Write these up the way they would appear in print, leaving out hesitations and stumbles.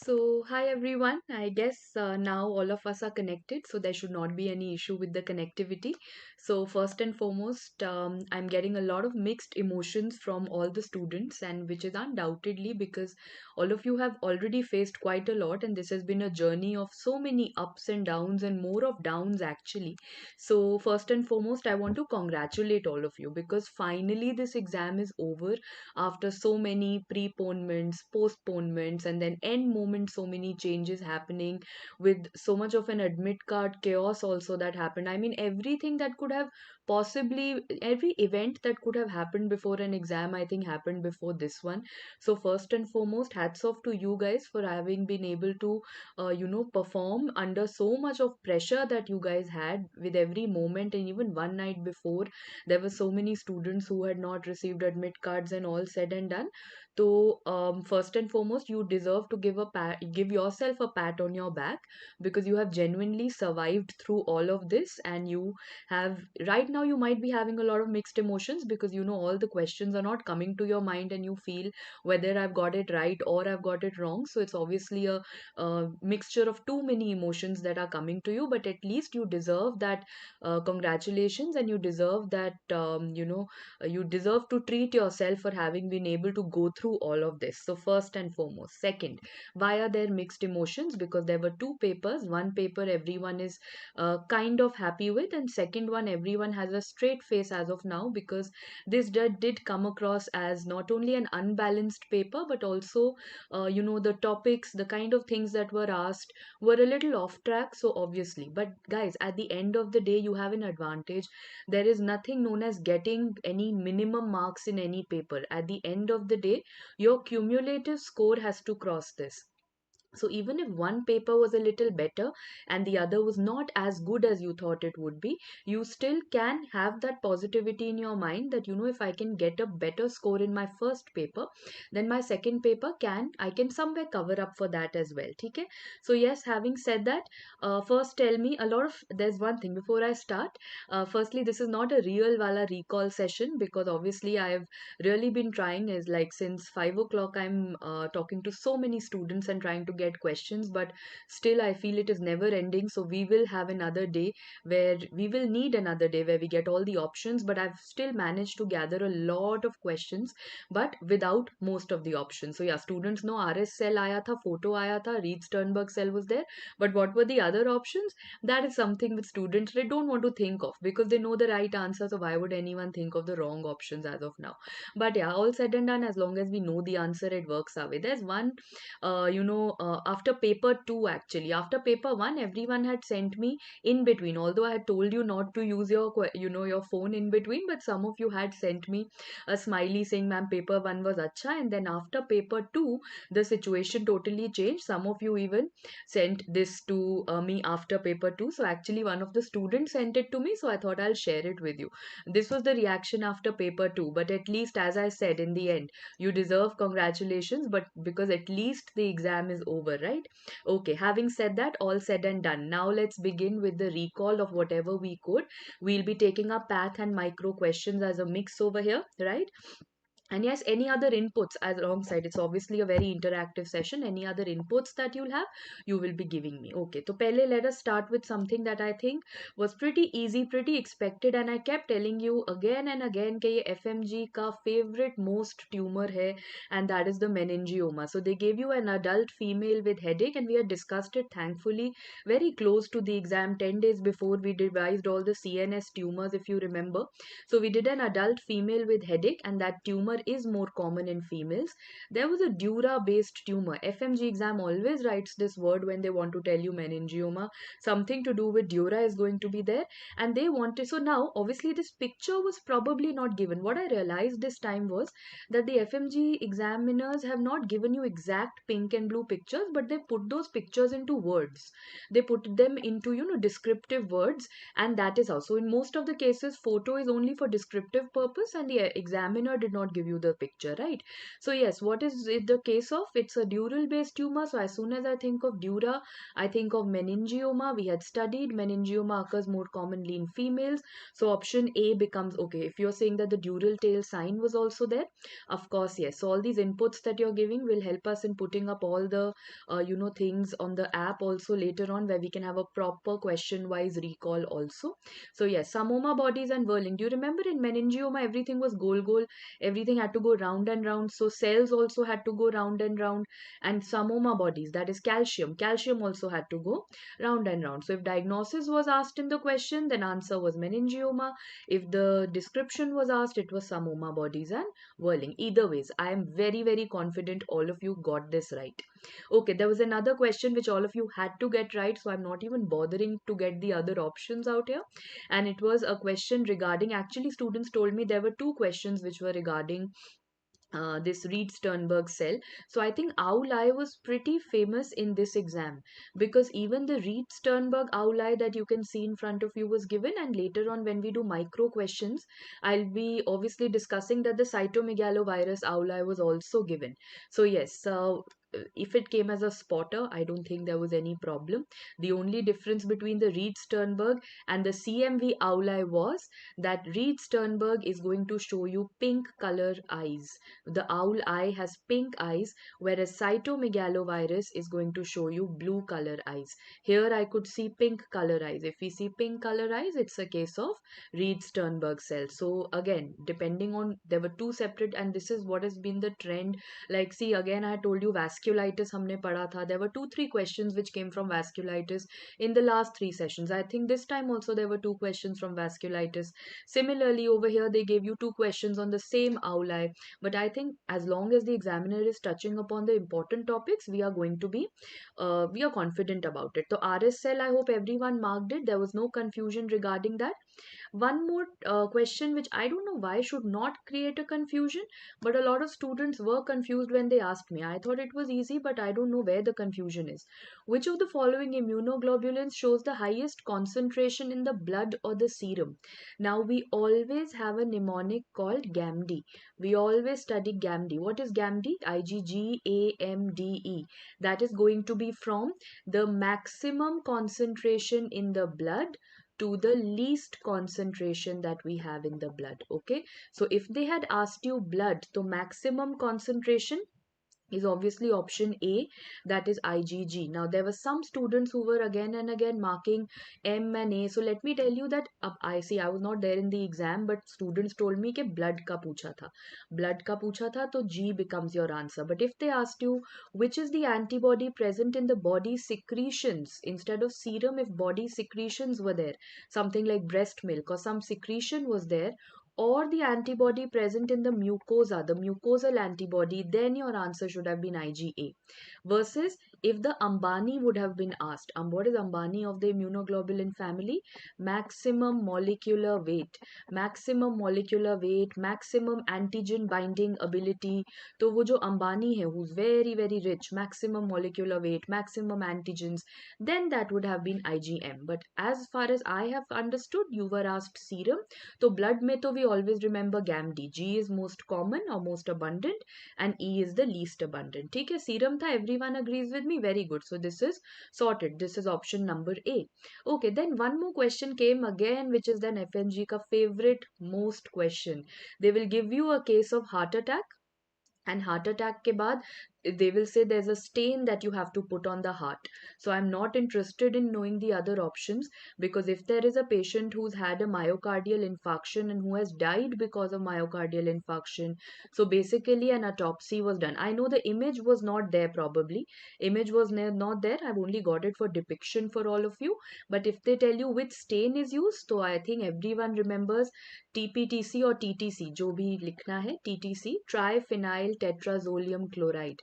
So, hi everyone. I guess now all of us are connected, so there should not be any issue with the connectivity. So, first and foremost, I'm getting a lot of mixed emotions from all the students, and which is undoubtedly because all of you have already faced quite a lot, and this has been a journey of so many ups and downs, and more of downs actually. So, first and foremost, I want to congratulate all of you because finally this exam is over after so many preponements, postponements, and then end moment, so many changes happening with so much of an admit card chaos also that happened. I mean, everything that could have possibly, every event that could have happened before an exam, I think happened before this one. So, first and foremost, hats off to you guys for having been able to, perform under so much of pressure that you guys had with every moment, and even one night before there were so many students who had not received admit cards and all said and done. So first and foremost, you deserve to give yourself a pat on your back because you have genuinely survived through all of this, and you have right now you might be having a lot of mixed emotions because you know all the questions are not coming to your mind and you feel whether I've got it right or I've got it wrong. So it's obviously a mixture of too many emotions that are coming to you, but at least you deserve that congratulations, and you deserve that you deserve to treat yourself for having been able to go through all of this. So first and foremost. Second, why are there mixed emotions? Because there were two papers. One paper everyone is kind of happy with, and second one everyone has a straight face as of now because this did come across as not only an unbalanced paper but also the topics, the kind of things that were asked were a little off track. So obviously, but guys, at the end of the day you have an advantage. There is nothing known as getting any minimum marks in any paper. At the end of the day, your cumulative score has to cross this. So even if one paper was a little better and the other was not as good as you thought it would be, you still can have that positivity in your mind that, if I can get a better score in my first paper, then my second paper I can somewhere cover up for that as well. Okay. So yes, having said that, first tell me there's one thing before I start. Firstly, this is not a real wala recall session because obviously I have really been trying is like since 5 o'clock I'm talking to so many students and trying to get questions, but still I feel it is never ending. So we will have another day where we will need another day where we get all the options, but I've still managed to gather a lot of questions but without most of the options. So yeah, students know RS cell aaya tha, photo aaya tha, Reed Sternberg cell was there, but what were the other options? That is something with students they don't want to think of because they know the right answer. So why would anyone think of the wrong options as of now? But yeah, all said and done, as long as we know the answer, it works our way. There's one, after paper two, actually, after paper one, everyone had sent me in between. Although I had told you not to use your phone in between, but some of you had sent me a smiley saying, "Ma'am, paper one was acha," and then after paper two, the situation totally changed. Some of you even sent this to me after paper two. So actually, one of the students sent it to me, so I thought I'll share it with you. This was the reaction after paper two, but at least, as I said, in the end, you deserve congratulations, but because at least the exam is over, right? Okay, having said that, all said and done. Now let's begin with the recall of whatever we could. We'll be taking up path and micro questions as a mix over here, right? And yes, any other inputs as alongside, it's obviously a very interactive session. Any other inputs that you'll have, you will be giving me. Okay, so pehle let us start with something that I think was pretty easy, pretty expected, and I kept telling you again and again कि ये FMG का favorite most tumor है, and that is the meningioma. So they gave you an adult female with headache, and we had discussed it thankfully very close to the exam, 10 days before we devised all the CNS tumors, if you remember. So we did an adult female with headache, and that tumor is more common in females. There was a dura based tumor. FMG exam always writes this word when they want to tell you meningioma. Something to do with dura is going to be there, and they wanted. So now, obviously, this picture was probably not given. What I realized this time was that the FMG examiners have not given you exact pink and blue pictures, but they put those pictures into words. They put them into, descriptive words, and that is how. So in most of the cases, photo is only for descriptive purpose, and the examiner did not give you the picture, right? So yes, what is it the case of? It's a dural based tumor. So as soon as I think of dura, I think of meningioma. We had studied meningioma occurs more commonly in females. So option A becomes okay. If you're saying that the dural tail sign was also there, of course, yes. So all these inputs that you're giving will help us in putting up all the things on the app also later on, where we can have a proper question wise recall also. So yes, samoma bodies and whirling. Do you remember in meningioma everything was goal, everything had to go round and round, so cells also had to go round and round. And samoma bodies, that is calcium also had to go round and round. So if diagnosis was asked in the question, then answer was meningioma. If the description was asked, it was samoma bodies and whirling. Either ways, I am very very confident all of you got this right. Okay, there was another question which all of you had to get right, so I'm not even bothering to get the other options out here. And it was a question regarding, actually, students told me there were two questions which were regarding this Reed Sternberg cell. So I think owl-eye was pretty famous in this exam, because even the Reed Sternberg owl-eye that you can see in front of you was given, and later on when we do micro questions, I'll be obviously discussing that the cytomegalovirus owl-eye was also given. So yes, if it came as a spotter, I don't think there was any problem. The only difference between the Reed Sternberg and the CMV owl-eye was that Reed Sternberg is going to show you pink color eyes. The owl eye has pink eyes, whereas cytomegalovirus is going to show you blue color eyes. Here I could see pink color eyes. If we see pink color eyes, it's a case of Reed Sternberg cell. So again, depending on, there were two separate, and this is what has been the trend. Like, see, again, I told you vasculitis हमने पढ़ा था. There were 2-3 questions which came from vasculitis in the last 3 sessions. I think this time also there were 2 questions from vasculitis. Similarly, over here they gave you 2 questions on the same owl eye. But I think as long as the examiner is touching upon the important topics, we are going to be, we are confident about it. So RS cell, I hope everyone marked it. There was no confusion regarding that. One more question which I don't know why should not create a confusion, but a lot of students were confused when they asked me. I thought it was easy, but I don't know where the confusion is. Which of the following immunoglobulins shows the highest concentration in the blood or the serum? Now we always have a mnemonic called GAMD. We always study GAMD. What is GAMD? IgGAMDE. That is going to be from the maximum concentration in the blood to the least concentration that we have in the blood. Okay, so if they had asked you blood, the maximum concentration is obviously option A, that is IgG. Now there were some students who were again and again marking M and A. So let me tell you that I see, I was not there in the exam, but students told me कि blood का पूछा था. Blood का पूछा था, तो G becomes your answer. But if they asked you which is the antibody present in the body secretions, instead of serum, if body secretions were there, something like breast milk or some secretion was there, or the antibody present in the mucosa, the mucosal antibody, then your answer should have been IgA. Versus if the Ambani would have been asked, what is Ambani of the immunoglobulin family? Maximum molecular weight, maximum molecular weight, maximum antigen binding ability. तो वो जो Ambani है, who's very very rich, maximum molecular weight, maximum antigens, then that would have been IgM. But as far as I have understood, you were asked serum. तो blood में तो we always remember GAMD. G is most common or most abundant, and E is the least abundant. ठीक है, serum था, everyone agrees with me, very good. So this is sorted. This is option number A. Okay, then one more question came again, which is then FNG ka favorite most question. They will give you a case of heart attack, and heart attack ke baad they will say there's a stain that you have to put on the heart. So I'm not interested in knowing the other options, because if there is a patient who's had a myocardial infarction and who has died because of myocardial infarction, so basically an autopsy was done. I know the image was not there, probably image was not there, I've only got it for depiction for all of you. But if they tell you which stain is used, so I think everyone remembers TPTC or TTC, जो भी लिखना है, TTC, triphenyl tetrazolium chloride,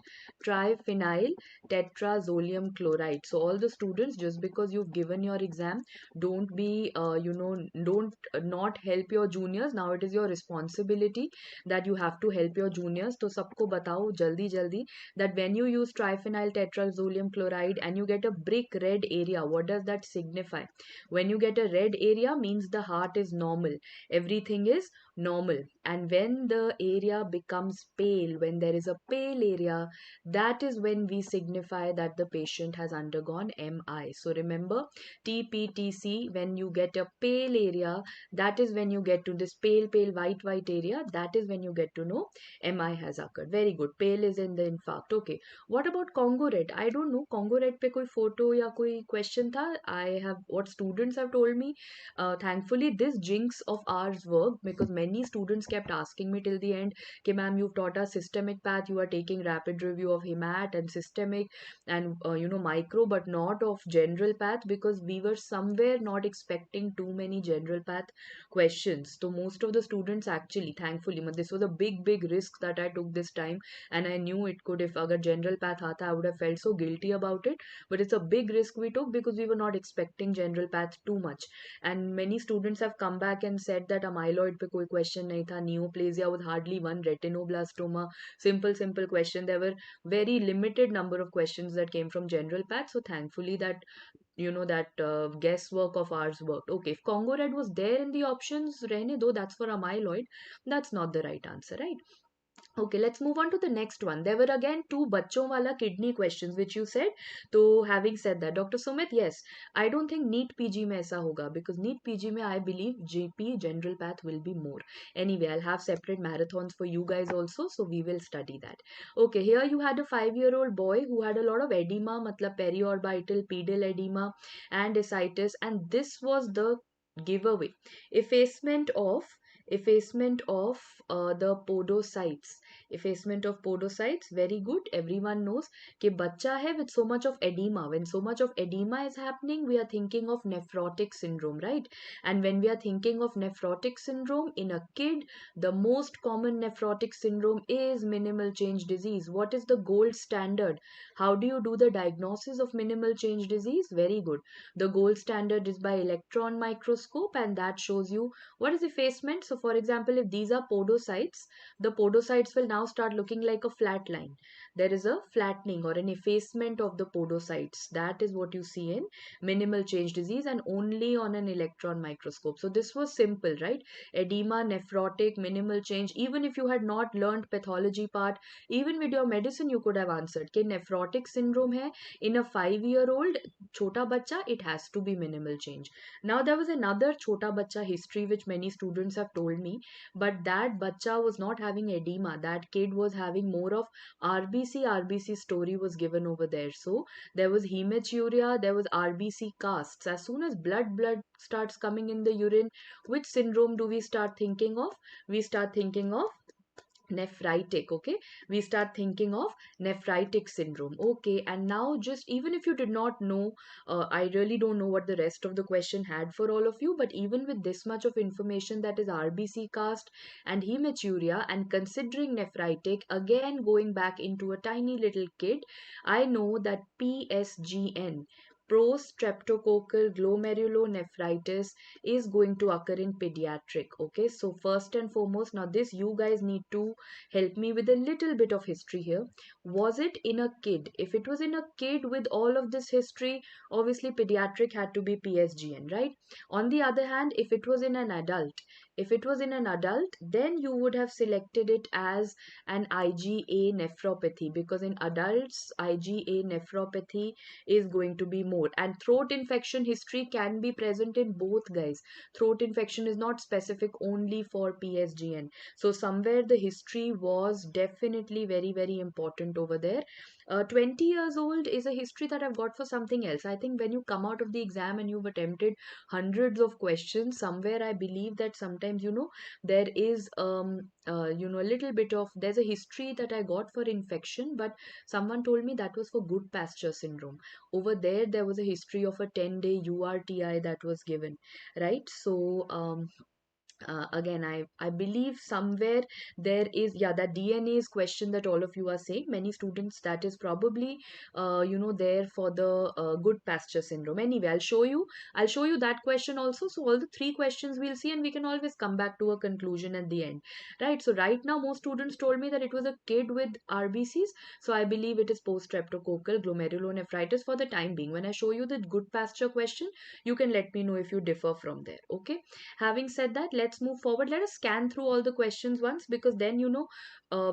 triphenyl tetrazolium chloride. So all the students, just because you've given your exam, don't be don't not help your juniors. Now it is your responsibility that you have to help your juniors. तो सबको बताओ जल्दी जल्दी that when you use triphenyl tetrazolium chloride and you get a brick red area, what does that signify? When you get a red area, means the heart is normal, everything is normal. And when the area becomes pale, when there is a pale area, that is when we signify that the patient has undergone MI. So remember, TPTC, when you get a pale area, that is when you get to this pale, pale, white, white area, that is when you get to know MI has occurred. Very good. Pale is in the infarct. Okay. What about Congo Red? I don't know. Congo Red pe koi photo ya koi question tha? I have, what students have told me. Thankfully, this jinx of ours worked, because many students kept asking me till the end, कि ma'am, you've taught us systemic path, you are taking rapid review of hemat and systemic and micro, but not of general path, because we were somewhere not expecting too many general path questions. So most of the students, actually, thankfully, this was a big risk that I took this time, and I knew it could, if agar general path aata, I would have felt so guilty about it, but it's a big risk we took because we were not expecting general path too much. And many students have come back and said that amyloid pe koi question nahi tha, neoplasia with hardly one, retinoblastoma, simple question. There were very limited number of questions that came from general path. So thankfully that guesswork of ours worked. Okay, if Congo Red was there in the options, rehne do, that's for amyloid, that's not the right answer, right? Okay, let's move on to the next one. There were again two bachon wala kidney questions which you said. So having said that, Dr. Sumit, yes, I don't think NEET PG में ऐसा होगा, because NEET PG में I believe GP general path will be more. Anyway, I'll have separate marathons for you guys also, so we will study that. Okay, here you had a 5-year-old boy who had a lot of edema, matlab periorbital pedal edema and ascites, and this was the giveaway. Effacement of the podocytes. Effacement of podocytes, very good. Everyone knows कि बच्चा है with so much of edema. When so much of edema is happening, we are thinking of nephrotic syndrome, right? And when we are thinking of nephrotic syndrome in a kid, the most common nephrotic syndrome is minimal change disease. What is the gold standard? How do you do the diagnosis of minimal change disease? Very good. The gold standard is by electron microscope, and that shows you what is effacement. So for example, if these are podocytes, the podocytes will now start looking like a flat line. There is a flattening or an effacement of the podocytes. That is what you see in minimal change disease, and only on an electron microscope. So this was simple, right? Edema, nephrotic, minimal change. Even if you had not learned pathology part, even with your medicine you could have answered कि nephrotic syndrome है in a 5-year-old chota bacha, it has to be minimal change. Now there was another chota bacha history which many students have told me, but that bacha was not having edema. That kid was having more of RBC story was given over there. So there was hematuria, there was RBC casts. As soon as blood starts coming in the urine, which syndrome do we start thinking of? We start thinking of nephritic. Okay, we start thinking of nephritic syndrome. Okay, and now, just even if you did not know, I really don't know what the rest of the question had for all of you, but even with this much of information, that is RBC cast and hematuria, and considering nephritic, again going back into a tiny little kid, I know that PSGN, post-streptococcal glomerulonephritis is going to occur in pediatric. Okay, so first and foremost, now this you guys need to help me with a little bit of history here. Was it in a kid? If it was in a kid with all of this history, obviously pediatric had to be PSGN, right? On the other hand, if it was in an adult, then you would have selected it as an IgA nephropathy, because in adults, IgA nephropathy is going to be more. And throat infection history can be present in both, guys. Throat infection is not specific only for PSGN. So somewhere the history was definitely very, very important over there. 20 years old is a history that I've got for something else. I think when you come out of the exam and you've attempted hundreds of questions, somewhere I believe that sometimes, there is, a little bit of, there's a history that I got for infection, but someone told me that was for good pasture syndrome. Over there was a history of a 10-day URTI that was given, right? So, again, I believe somewhere there is, yeah, that DNA is question that all of you are saying. Many students, that is probably, there for the good pasture syndrome. Anyway, I'll show you that question also. So all the three questions we'll see, and we can always come back to a conclusion at the end, right? So right now, most students told me that it was a kid with RBCs. So I believe it is post-streptococcal glomerulonephritis for the time being. When I show you the good pasture question, you can let me know if you differ from there. Okay. Having said that, let's move forward. Let us scan through all the questions once, because then,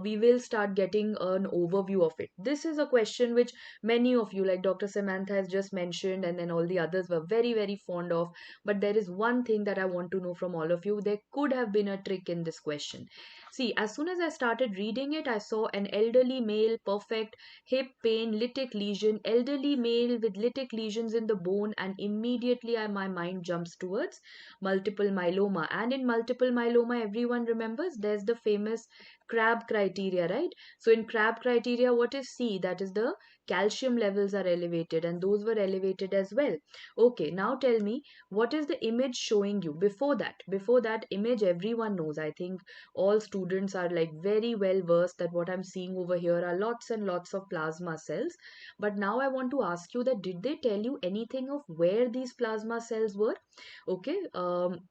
we will start getting an overview of it. This is a question which many of you, like Dr. Samantha has just mentioned, and then all the others were very, very fond of. But there is one thing that I want to know from all of you. There could have been a trick in this question. See, as soon as I started reading it, I saw an elderly male, perfect, hip pain, lytic lesion, elderly male with lytic lesions in the bone, and immediately my mind jumps towards multiple myeloma. And in multiple myeloma, everyone remembers there's the famous crab criteria, right? So in crab criteria, what is C? That is the calcium levels are elevated, and those were elevated as well. Okay, now tell me, what is the image showing you? Before that image, everyone knows. I think all students are like very well versed that what I'm seeing over here are lots and lots of plasma cells. But now I want to ask you that, did they tell you anything of where these plasma cells were? Okay,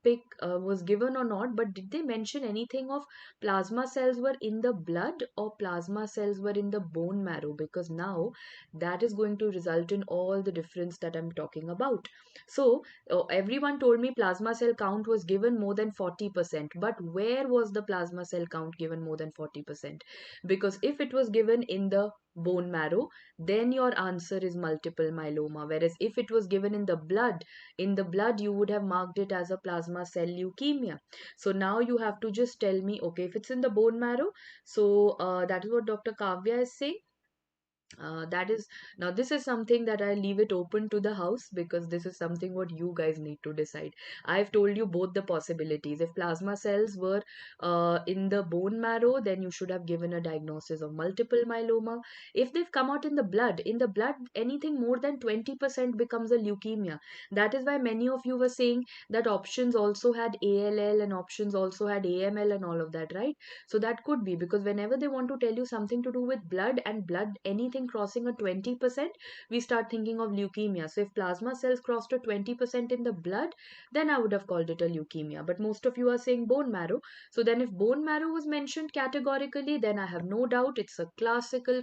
pick was given or not, but did they mention anything of plasma cells were in the blood or plasma cells were in the bone marrow? Because now that is going to result in all the difference that I'm talking about. So everyone told me plasma cell count was given more than 40%, but where was the plasma cell count given more than 40%? Because if it was given in the bone marrow, then your answer is multiple myeloma. Whereas if it was given in the blood, you would have marked it as a plasma cell leukemia. So now you have to just tell me, okay, if it's in the bone marrow, so that is what Dr. Kavya is saying. That is, now this is something that I leave it open to the house, because this is something what you guys need to decide. I've told you both the possibilities. If plasma cells were in the bone marrow, then you should have given a diagnosis of multiple myeloma. If they've come out in the blood, anything more than 20% becomes a leukemia. That is why many of you were saying that options also had ALL and options also had AML and all of that, right? So that could be because whenever they want to tell you something to do with blood, and blood, anything crossing a 20%, we start thinking of leukemia. So if plasma cells crossed a 20% in the blood, then I would have called it a leukemia. But most of you are saying bone marrow. So then if bone marrow was mentioned categorically, then I have no doubt it's a classical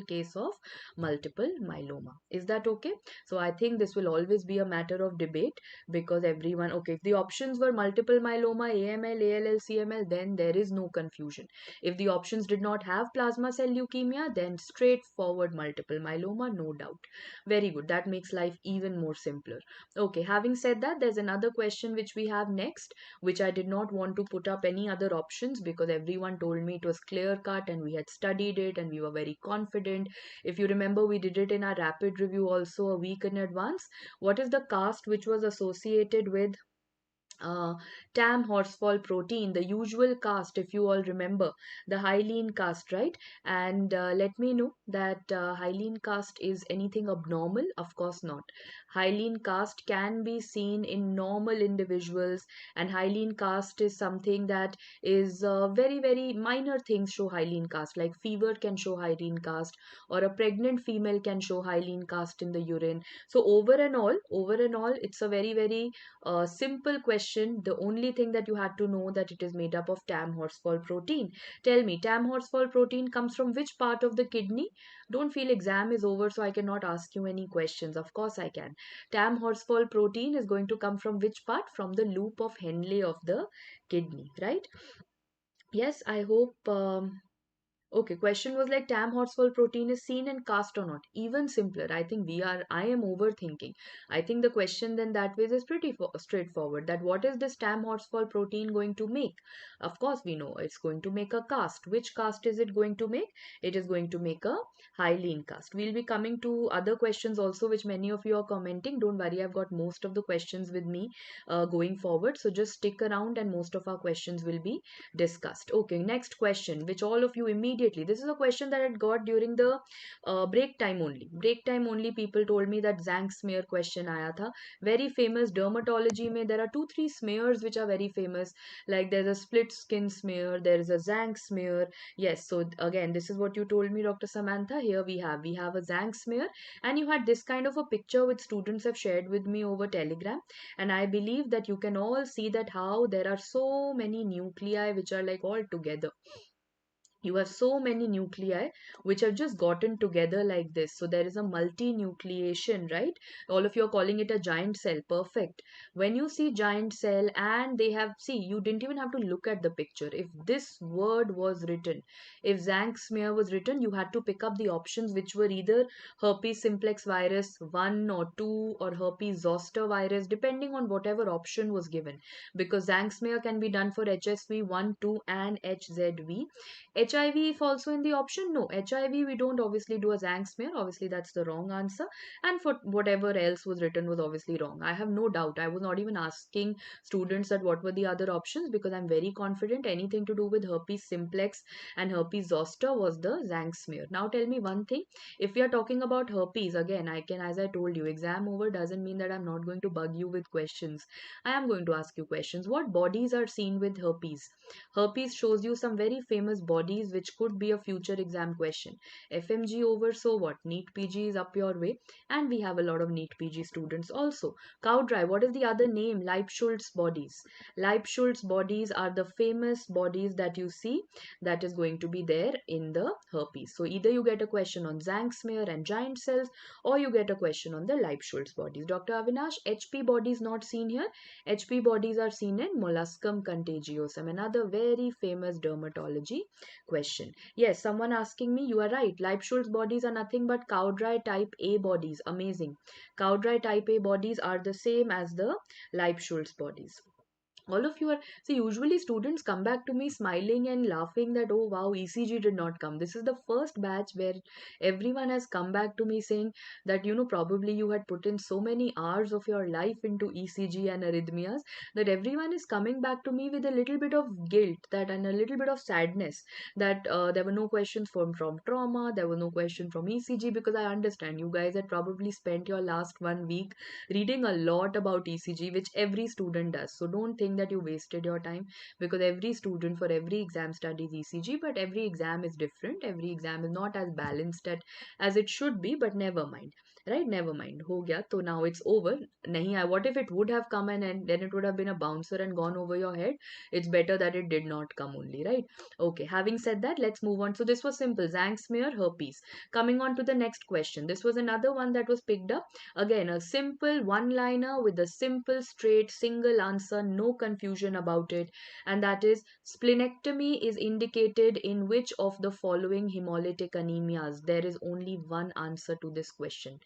case of multiple myeloma. Is that okay? So I think this will always be a matter of debate, because everyone, okay, if the options were multiple myeloma, AML, ALL, CML, then there is no confusion. If the options did not have plasma cell leukemia, then straightforward multiple myeloma, no doubt. Very good. That makes life even more simpler. Okay, having said that, there's another question which we have next, which I did not want to put up any other options, because everyone told me it was clear cut and we had studied it and we were very confident. If you remember, we did it in our rapid review also a week in advance. What is the caste which was associated with uh, tam horsefall protein, the usual cast, if you all remember, the hyaline cast, right? And let me know that hyaline cast is anything abnormal? Of course not. Hyaline cast can be seen in normal individuals, and hyaline cast is something that is very, very minor things show hyaline cast, like fever can show hyaline cast, or a pregnant female can show hyaline cast in the urine. So over and all, it's a very, very simple question. The only thing that you had to know that it is made up of tam horsefall protein. Tell me, tam horsefall protein comes from which part of the kidney? Don't feel exam is over, so I cannot ask you any questions. Of course I can. Tam horsefall protein is going to come from which part? From the loop of Henle of the kidney, right? Yes, I hope. Okay, question was like tam horsefall protein is seen in cast or not? Even simpler. I am overthinking. I think the question then that way is pretty straightforward. That what is this tam horsefall protein going to make? Of course, we know it's going to make a cast. Which cast is it going to make? It is going to make a hyaline cast. We'll be coming to other questions also, which many of you are commenting. Don't worry, I've got most of the questions with me going forward. So just stick around and most of our questions will be discussed. Okay, next question, which all of you immediately, this is a question that I got during the break time only. Break time only, people told me that Zank smear question aaya tha. Very famous dermatology mein, there are 2 3 smears which are very famous. Like there's a split skin smear, there is a Zank smear. Yes, so again, this is what you told me, Dr. Samantha. Here we have a Zank smear, and you had this kind of a picture which students have shared with me over Telegram, and I believe that you can all see that how there are so many nuclei which are like all together. You have so many nuclei which have just gotten together like this. So there is a multinucleation, right? All of you are calling it a giant cell. Perfect. When you see giant cell and they have, see, you didn't even have to look at the picture. If this word was written, if Zank smear was written, you had to pick up the options which were either herpes simplex virus 1 or 2 or herpes zoster virus, depending on whatever option was given. Because Zank smear can be done for HSV 1, 2 and HZV. HIV if also in the option? No. HIV we don't obviously do a Zank smear. Obviously that's the wrong answer. And for whatever else was written was obviously wrong. I have no doubt. I was not even asking students that what were the other options, because I'm very confident anything to do with herpes simplex and herpes zoster was the Zank smear. Now tell me one thing. If we are talking about herpes, again, I can, as I told you, exam over doesn't mean that I'm not going to bug you with questions. I am going to ask you questions. What bodies are seen with herpes? Herpes shows you some very famous bodies which could be a future exam question. FMG over, so what? NEET PG is up your way, and we have a lot of NEET PG students also. Cow dry, what is the other name? Leibschultz bodies. Leibschultz bodies are the famous bodies that you see that is going to be there in the herpes. So either you get a question on Zank smear and giant cells, or you get a question on the Leibschultz bodies. Dr. Avinash, HP bodies not seen here. HP bodies are seen in molluscum contagiosum, another very famous dermatology question. Yes, someone asking me, you are right. Leibschultz bodies are nothing but Cowdry type A bodies. Amazing. Cowdry type A bodies are the same as the Leibschultz bodies. All of you are, see, usually students come back to me smiling and laughing that, oh wow, ECG did not come. This is the first batch where everyone has come back to me saying that, probably you had put in so many hours of your life into ECG and arrhythmias, that everyone is coming back to me with a little bit of guilt that and a little bit of sadness that there were no questions from trauma, there were no question from ECG, because I understand you guys had probably spent your last 1 week reading a lot about ECG, which every student does. So don't think that you wasted your time, because every student for every exam studies ECG, but every exam is different. Every exam is not as balanced as it should be, but never mind. Right? Never mind. Ho gaya. So now it's over. Nahi, what if it would have come and then it would have been a bouncer and gone over your head? It's better that it did not come only, right? Okay. Having said that, let's move on. So this was simple. Zank smear, herpes. Coming on to the next question. This was another one that was picked up. Again, a simple one-liner with a simple, straight, single answer, no confusion about it. And that is, splenectomy is indicated in which of the following hemolytic anemias? There is only one answer to this question.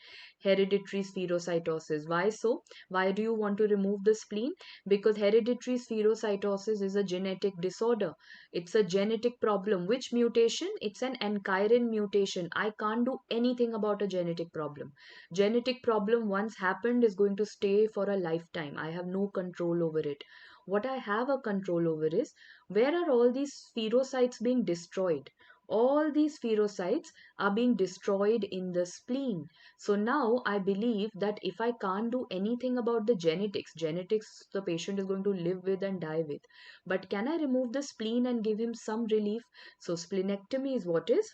hereditary spherocytosis. Why so? Why do you want to remove the spleen? Because hereditary spherocytosis is a genetic disorder. It's a genetic problem. Which mutation? It's an ankyrin mutation. I can't do anything about a genetic problem. Genetic problem once happened is going to stay for a lifetime. I have no control over it. What I have a control over is where are all these spherocytes being destroyed? All these spherocytes are being destroyed in the spleen. So now I believe that if I can't do anything about the genetics the patient is going to live with and die with. But can I remove the spleen and give him some relief? So splenectomy is what is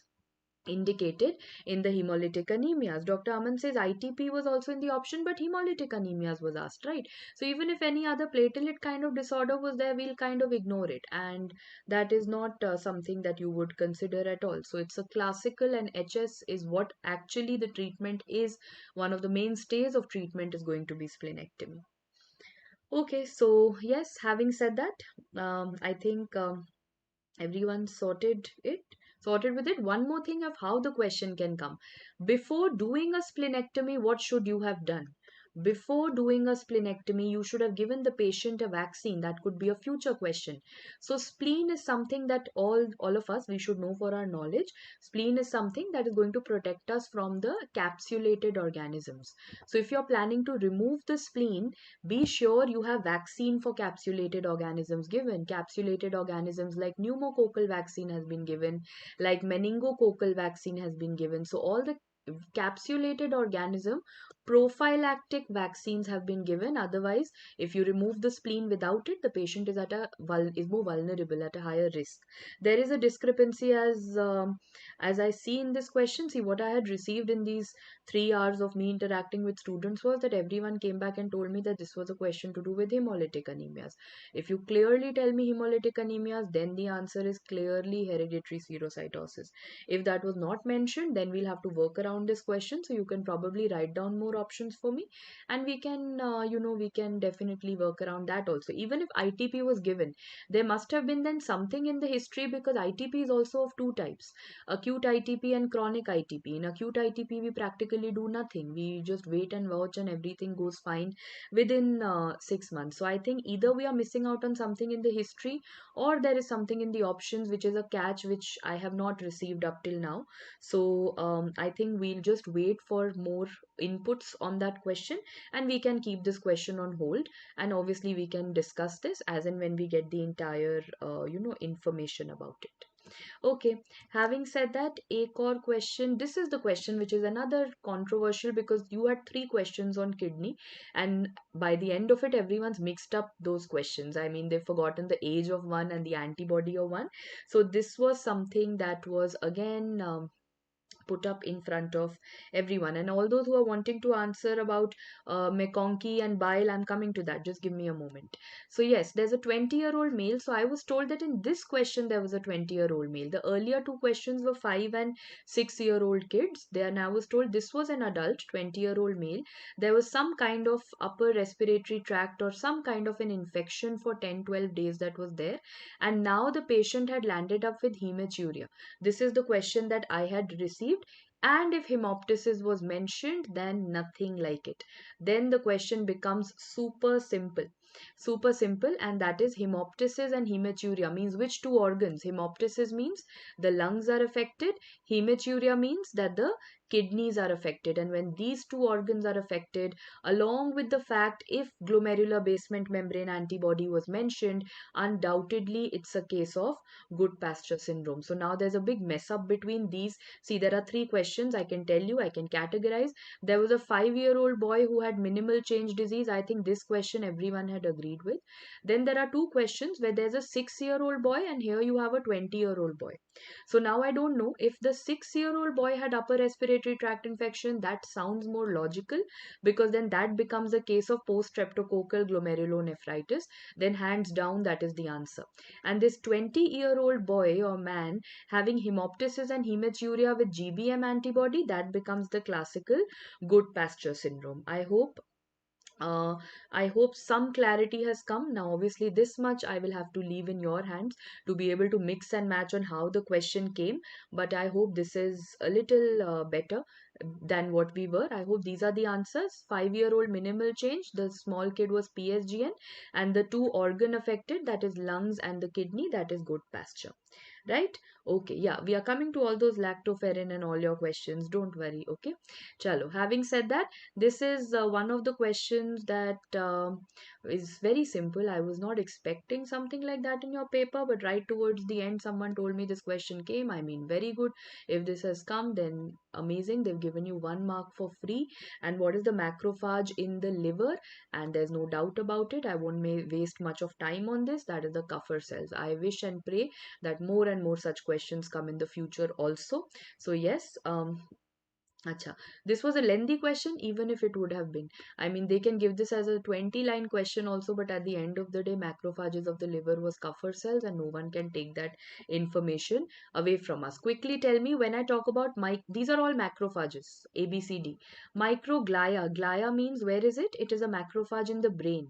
indicated in the hemolytic anemias. Dr. Aman says ITP was also in the option, but hemolytic anemias was asked, right? So even if any other platelet kind of disorder was there, we'll kind of ignore it. And that is not something that you would consider at all. So it's a classical, and HS is what actually the treatment is. One of the mainstays of treatment is going to be splenectomy. Okay, so yes, having said that, I think everyone sorted with it. One more thing of how the question can come. Before doing a splenectomy, what should you have done? Before doing a splenectomy, you should have given the patient a vaccine. That could be a future question. So spleen is something that all of us, we should know for our knowledge. Spleen is something that is going to protect us from the capsulated organisms. So if you're planning to remove the spleen, be sure you have vaccine for capsulated organisms given. Capsulated organisms like pneumococcal vaccine has been given, like meningococcal vaccine has been given. So all the capsulated organism prophylactic vaccines have been given. Otherwise, if you remove the spleen without it, the patient is is more vulnerable, at a higher risk. There is a discrepancy as I see in this question. See, what I had received in these 3 hours of me interacting with students was that everyone came back and told me that this was a question to do with hemolytic anemias. If you clearly tell me hemolytic anemias, then the answer is clearly hereditary spherocytosis. If that was not mentioned, then we'll have to work around this question. So you can probably write down more options for me, and we can definitely work around that also. Even if ITP was given, there must have been then something in the history, because ITP is also of two types: acute ITP and chronic ITP. In acute ITP, we practically do nothing. We just wait and watch, and everything goes fine within 6 months. So I think either we are missing out on something in the history, or there is something in the options which is a catch which I have not received up till now. So I think we'll just wait for more inputs on that question, and we can keep this question on hold. And obviously, we can discuss this as and when we get the entire information about it. Okay, having said that, a core question. This is the question which is another controversial, because you had three questions on kidney, and by the end of it, everyone's mixed up those questions. I mean, they've forgotten the age of one and the antibody of one. So this was something that was again put up in front of everyone. And all those who are wanting to answer about McConkey and bile, I'm coming to that. Just give me a moment. So yes, there's a 20-year-old male. So I was told that in this question there was a 20-year-old male. The earlier two questions were 5 and 6-year-old kids. There, and I was told this was an adult 20-year-old male. There was some kind of upper respiratory tract or some kind of an infection for 10-12 days that was there, and now the patient had landed up with hematuria. This is the question that I had received. And if hemoptysis was mentioned, then nothing like it. Then the question becomes super simple. Super simple, and that is hemoptysis and hematuria means which two organs? Hemoptysis means the lungs are affected, hematuria means that the kidneys are affected. And when these two organs are affected, along with the fact if glomerular basement membrane antibody was mentioned, undoubtedly it's a case of good pasture syndrome. So now there's a big mess up between these. See, there are three questions. I can tell you, I can categorize. There was a 5-year-old boy who had minimal change disease. I think this question everyone had agreed with. Then there are two questions where there's a 6-year-old boy, and here you have a 20-year-old boy. So now I don't know if the 6-year-old boy had upper respiratory tract infection. That sounds more logical, because then that becomes a case of post streptococcal glomerulonephritis. Then hands down, that is the answer. And this 20-year-old boy or man having hemoptysis and hematuria with GBM antibody, that becomes the classical good pasture syndrome. uh, I hope some clarity has come. Now, obviously, this much I will have to leave in your hands to be able to mix and match on how the question came. But I hope this is a little better. than what we were. I hope these are the answers. 5-year-old minimal change. The small kid was PSGN, and the two organ affected, that is lungs and the kidney, that is good pasture. Right? Okay, yeah, we are coming to all those lactoferrin and all your questions. Don't worry, okay? Chalo. Having said that, this is one of the questions that is very simple. I was not expecting something like that in your paper, but right towards the end, someone told me this question came. I mean, very good. If this has come, then amazing. They've given you 1 mark for free. And what is the macrophage in the liver? And there's no doubt about it. I won't waste much of time on this. That is the Kupffer cells. I wish and pray that more and more such questions come in the future also. So yes, Acha. This was a lengthy question, even if it would have been. I mean, they can give this as a 20-line question also, but at the end of the day, macrophages of the liver was Kupffer cells, and no one can take that information away from us. Quickly tell me, when I talk about these are all macrophages, A, B, C, D. Microglia. Glia means, where is it? It is a macrophage in the brain.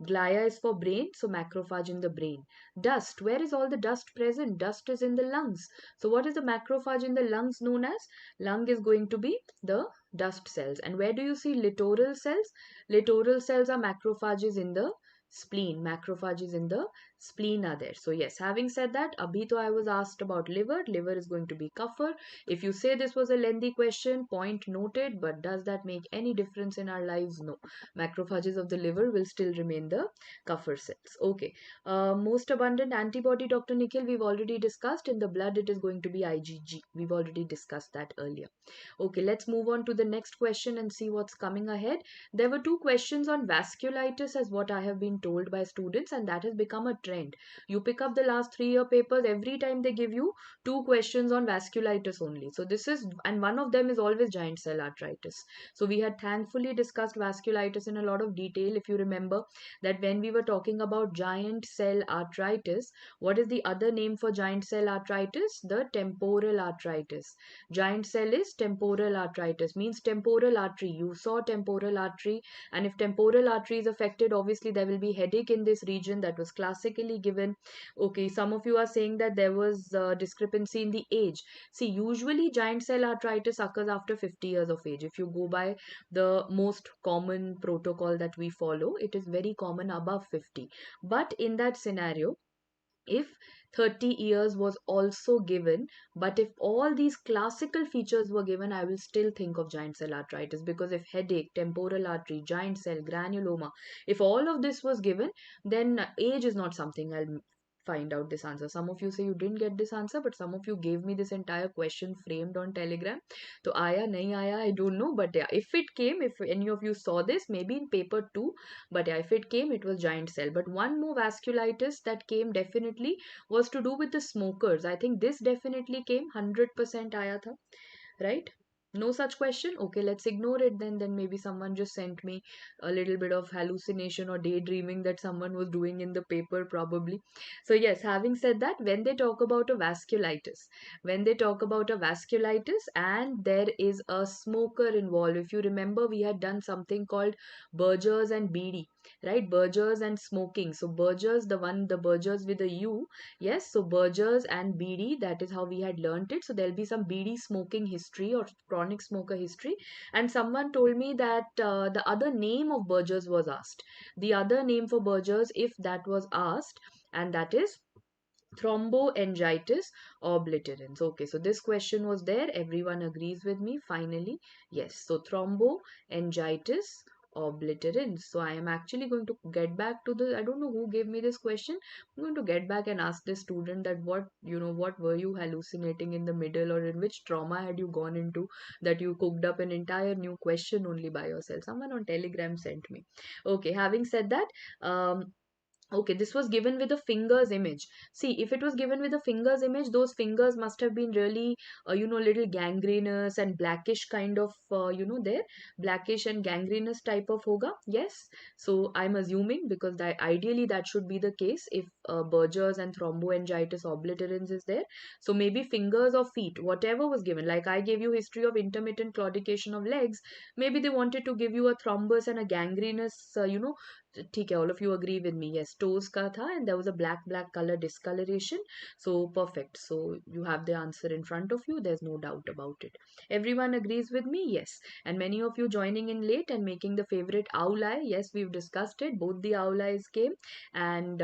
Glia is for brain, so macrophage in the brain. Dust. Where is all the dust present? Dust is in the lungs. So what is the macrophage in the lungs known as? Lung is going to be the dust cells. And where do you see littoral cells? Littoral cells are macrophages in the spleen. Macrophages in the spleen are there. So yes, having said that, abhi to I was asked about liver. Liver is going to be Kupffer. If you say this was a lengthy question, point noted, but does that make any difference in our lives? No. Macrophages of the liver will still remain the Kupffer cells. Okay. Most abundant antibody, Dr. Nikhil, we've already discussed. In the blood, it is going to be IgG. We've already discussed that earlier. Okay, let's move on to the next question and see what's coming ahead. There were two questions on vasculitis, as what I have been told by students, and that has become a trend. You pick up the last 3-year papers, every time they give you two questions on vasculitis only. So this is, and one of them is always giant cell arteritis. So we had thankfully discussed vasculitis in a lot of detail. If you remember that when we were talking about giant cell arteritis, what is the other name for giant cell arteritis? The temporal arteritis. Giant cell is temporal arteritis, means temporal artery. You saw temporal artery, and if temporal artery is affected, obviously there will be headache in this region. That was classically given. Okay, some of you are saying that there was discrepancy in the age. See, usually giant cell arteritis occurs after 50 years of age. If you go by the most common protocol that we follow, it is very common above 50. But in that scenario, if 30 years was also given, but if all these classical features were given, I will still think of giant cell arteritis, because if headache, temporal artery, giant cell, granuloma, if all of this was given, then age is not something I'll find out this answer. Some of you say you didn't get this answer, but some of you gave me this entire question framed on Telegram. So aaya, nahi aaya, I don't know, but yeah, if it came, if any of you saw this, maybe in paper 2, but yeah, if it came, it was giant cell. But one more vasculitis that came definitely was to do with the smokers. I think this definitely came 100% aaya tha, right? No such question. Okay, let's ignore it then maybe someone just sent me a little bit of hallucination or daydreaming that someone was doing in the paper, probably. So yes, having said that, when they talk about a vasculitis, and there is a smoker involved, if you remember, we had done something called Burgers and BD, right? Burgers and smoking. So Burgers, the Burgers with a U. Yes, so Burgers and BD, that is how we had learnt it. So there'll be some BD smoking history or chronic smoker history. And someone told me that the other name of Burgers was asked. The other name for Burgers, if that was asked, and that is thromboangiitis obliterans. Okay, so this question was there. Everyone agrees with me finally. Yes, so thromboangiitis obliterans. So I am actually going to get back to the, I don't know who gave me this question. I'm going to get back and ask this student that what were you hallucinating in the middle, or in which trauma had you gone into that you cooked up an entire new question only by yourself. Someone on Telegram sent me. Okay, having said that, okay, this was given with a fingers image. See, if it was given with a fingers image, those fingers must have been really, little gangrenous and blackish kind of, there, blackish and gangrenous type of hoga. Yes. So I'm assuming, because that ideally that should be the case if Berger's and thromboangiitis obliterans is there. So maybe fingers or feet, whatever was given. Like I gave you history of intermittent claudication of legs. Maybe they wanted to give you a thrombus and a gangrenous, ठीक है, all of you agree with me. Yes, toes का था and there was a black color discoloration. So perfect. So you have the answer in front of you. There's no doubt about it. Everyone agrees with me? Yes. And many of you joining in late and making the favorite owl eye. Yes, we've discussed it. Both the owl eyes came and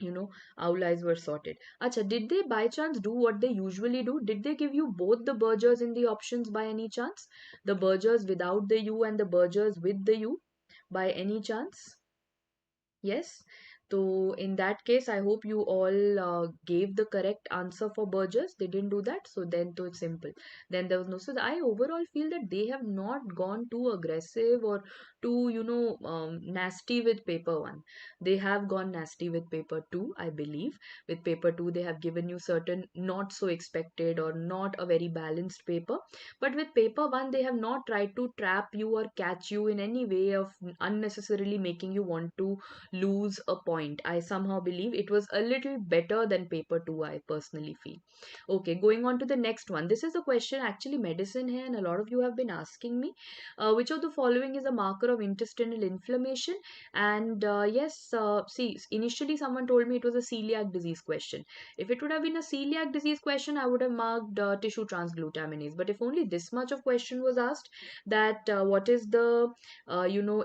you know, owl eyes were sorted. Acha, did they by chance do what they usually do? Did they give you both the burgers in the options by any chance? The burgers without the U and the burgers with the U by any chance? Yes. So in that case, I hope you all gave the correct answer for Burgess. They didn't do that, so then to it's simple. Then there was no. So I overall feel that they have not gone too aggressive or too, nasty with paper one. They have gone nasty with paper two, I believe. With paper two, they have given you certain not so expected or not a very balanced paper. But with paper one, they have not tried to trap you or catch you in any way of unnecessarily making you want to lose a point. I somehow believe it was a little better than paper 2, I personally feel. Okay, going on to the next one. This is a question actually medicine here, and a lot of you have been asking me. Which of the following is a marker of intestinal inflammation? And yes, see, initially someone told me it was a celiac disease question. If it would have been a celiac disease question, I would have marked tissue transglutaminase. But if only this much of question was asked, that what is the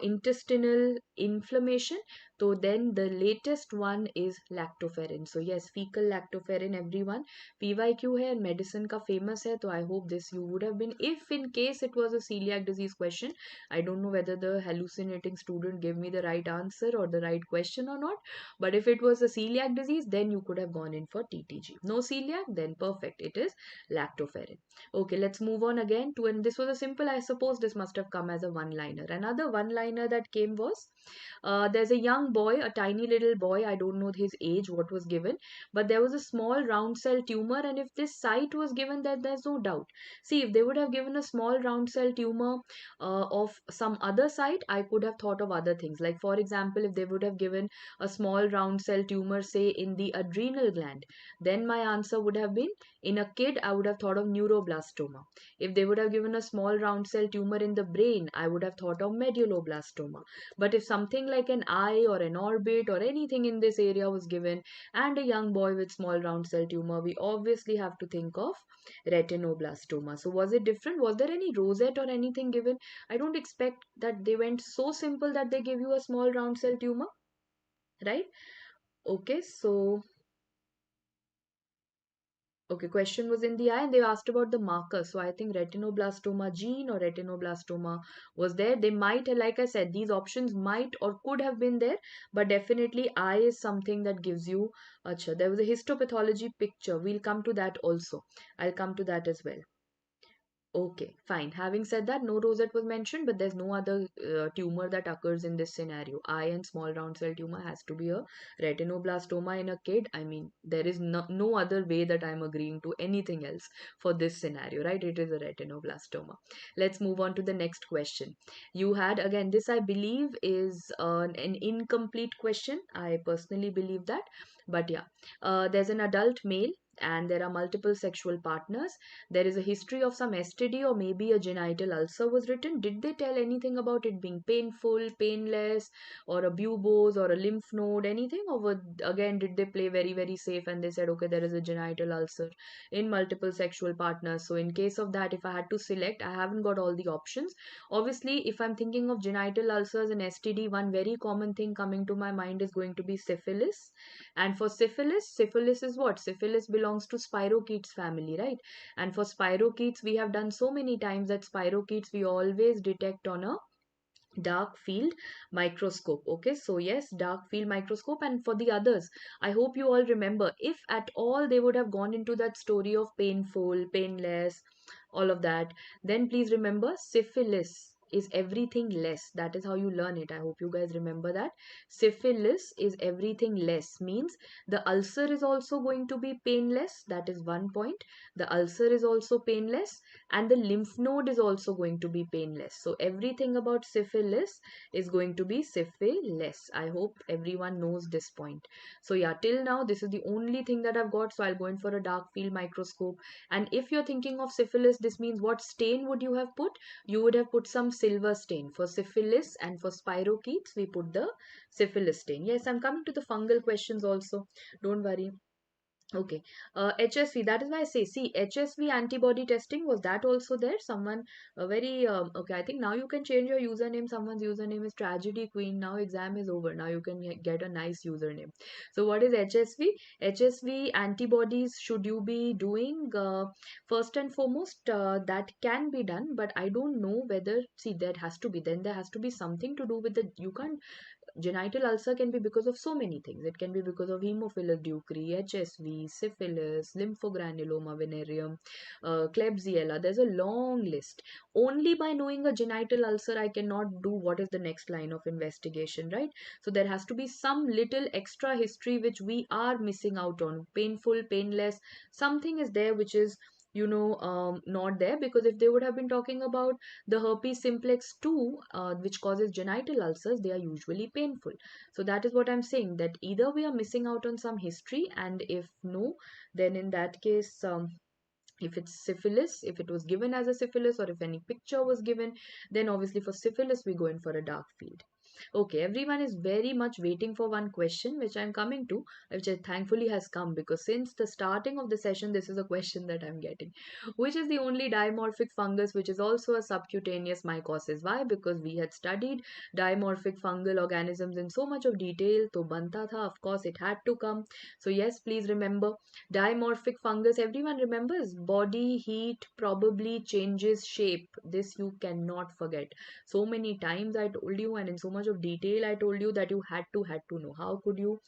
intestinal inflammation, so then the latest one is lactoferrin. So yes, fecal lactoferrin, everyone. PYQ है and medicine का famous है. So I hope this you would have been. If in case it was a celiac disease question, I don't know whether the hallucinating student gave me the right answer or the right question or not. But if it was a celiac disease, then you could have gone in for TTG. No celiac, then perfect. It is lactoferrin. Okay, let's move on again to, and this was a simple, I suppose this must have come as a one-liner. Another one-liner that came was, there's a young boy, a tiny little boy, I don't know his age, what was given, but there was a small round cell tumor, and if this site was given, that there's no doubt. See, if they would have given a small round cell tumor of some other site, I could have thought of other things. Like, for example, if they would have given a small round cell tumor, say, in the adrenal gland, then my answer would have been, in a kid, I would have thought of neuroblastoma. If they would have given a small round cell tumor in the brain, I would have thought of medulloblastoma. But if something like an eye or an orbit or anything in this area was given and a young boy with small round cell tumor, we obviously have to think of retinoblastoma. So was it different? Was there any rosette or anything given? I don't expect that they went so simple that they gave you a small round cell tumor, right? Okay, so okay, question was in the eye and they asked about the marker. So I think retinoblastoma gene or retinoblastoma was there. They might, like I said, these options might or could have been there, but definitely eye is something that gives you, acha, there was a histopathology picture. We'll come to that also. I'll come to that as well. Okay, fine. Having said that, no rosette was mentioned, but there's no other tumor that occurs in this scenario. Eye and small round cell tumor has to be a retinoblastoma in a kid. I mean, there is no other way that I'm agreeing to anything else for this scenario, right? It is a retinoblastoma. Let's move on to the next question. You had, again, this I believe is an incomplete question. I personally believe that. But yeah, there's an adult male and there are multiple sexual partners. There is a history of some STD or maybe a genital ulcer was written. Did they tell anything about it being painful, painless, or a buboes or a lymph node, anything? Or again, did they play very, very safe and they said, okay, there is a genital ulcer in multiple sexual partners. So in case of that, if I had to select, I haven't got all the options. Obviously, if I'm thinking of genital ulcers and STD, one very common thing coming to my mind is going to be syphilis. And for syphilis, syphilis is what? Syphilis belongs to spirochetes family, right? And for spirochetes, we have done so many times that spirochetes we always detect on a dark field microscope. Okay, so yes, dark field microscope. And for the others, I hope you all remember, if at all they would have gone into that story of painful, painless, all of that, then please remember syphilis is everything less. That is how you learn it. I hope you guys remember that. Syphilis is everything less means the ulcer is also going to be painless. That is one point. The ulcer is also painless and the lymph node is also going to be painless. So everything about syphilis is going to be syphiless. I hope everyone knows this point. So yeah, till now this is the only thing that I've got. So I'll go in for a dark field microscope. And if you're thinking of syphilis, this means what stain would you have put? You would have put some silver stain. For syphilis and for spirochetes, we put the syphilis stain. Yes, I'm coming to the fungal questions also. Don't worry. Okay. HSV, that is why I say, see, HSV antibody testing, was that also there? Someone, okay, I think now you can change your username. Someone's username is Tragedy Queen. Now exam is over. Now you can get a nice username. So what is HSV? HSV antibodies should you be doing? First and foremost, that can be done, but I don't know whether, see, there has to be, then there has to be something to do with the, you can't, genital ulcer can be because of so many things. It can be because of Haemophilus ducrei, HSV, syphilis, lymphogranuloma venereum, Klebsiella. There's a long list. Only by knowing a genital ulcer, I cannot do what is the next line of investigation, right? So there has to be some little extra history which we are missing out on. Painful, painless, something is there which is, not there, because if they would have been talking about the herpes simplex 2, which causes genital ulcers, they are usually painful. So that is what I'm saying, that either we are missing out on some history, and if no, then in that case, if it's syphilis, if it was given as a syphilis, or if any picture was given, then obviously for syphilis we go in for a dark field. Okay, everyone is very much waiting for one question which I'm coming to, which I thankfully has come, because since the starting of the session, this is a question that I'm getting. Which is the only dimorphic fungus which is also a subcutaneous mycosis? Why? Because we had studied dimorphic fungal organisms in so much of detail, to banta tha, of course it had to come. So yes, please remember, dimorphic fungus, everyone remembers, body heat probably changes shape. This you cannot forget. So many times I told you, and in so much of detail I told you, that you had to know. How could you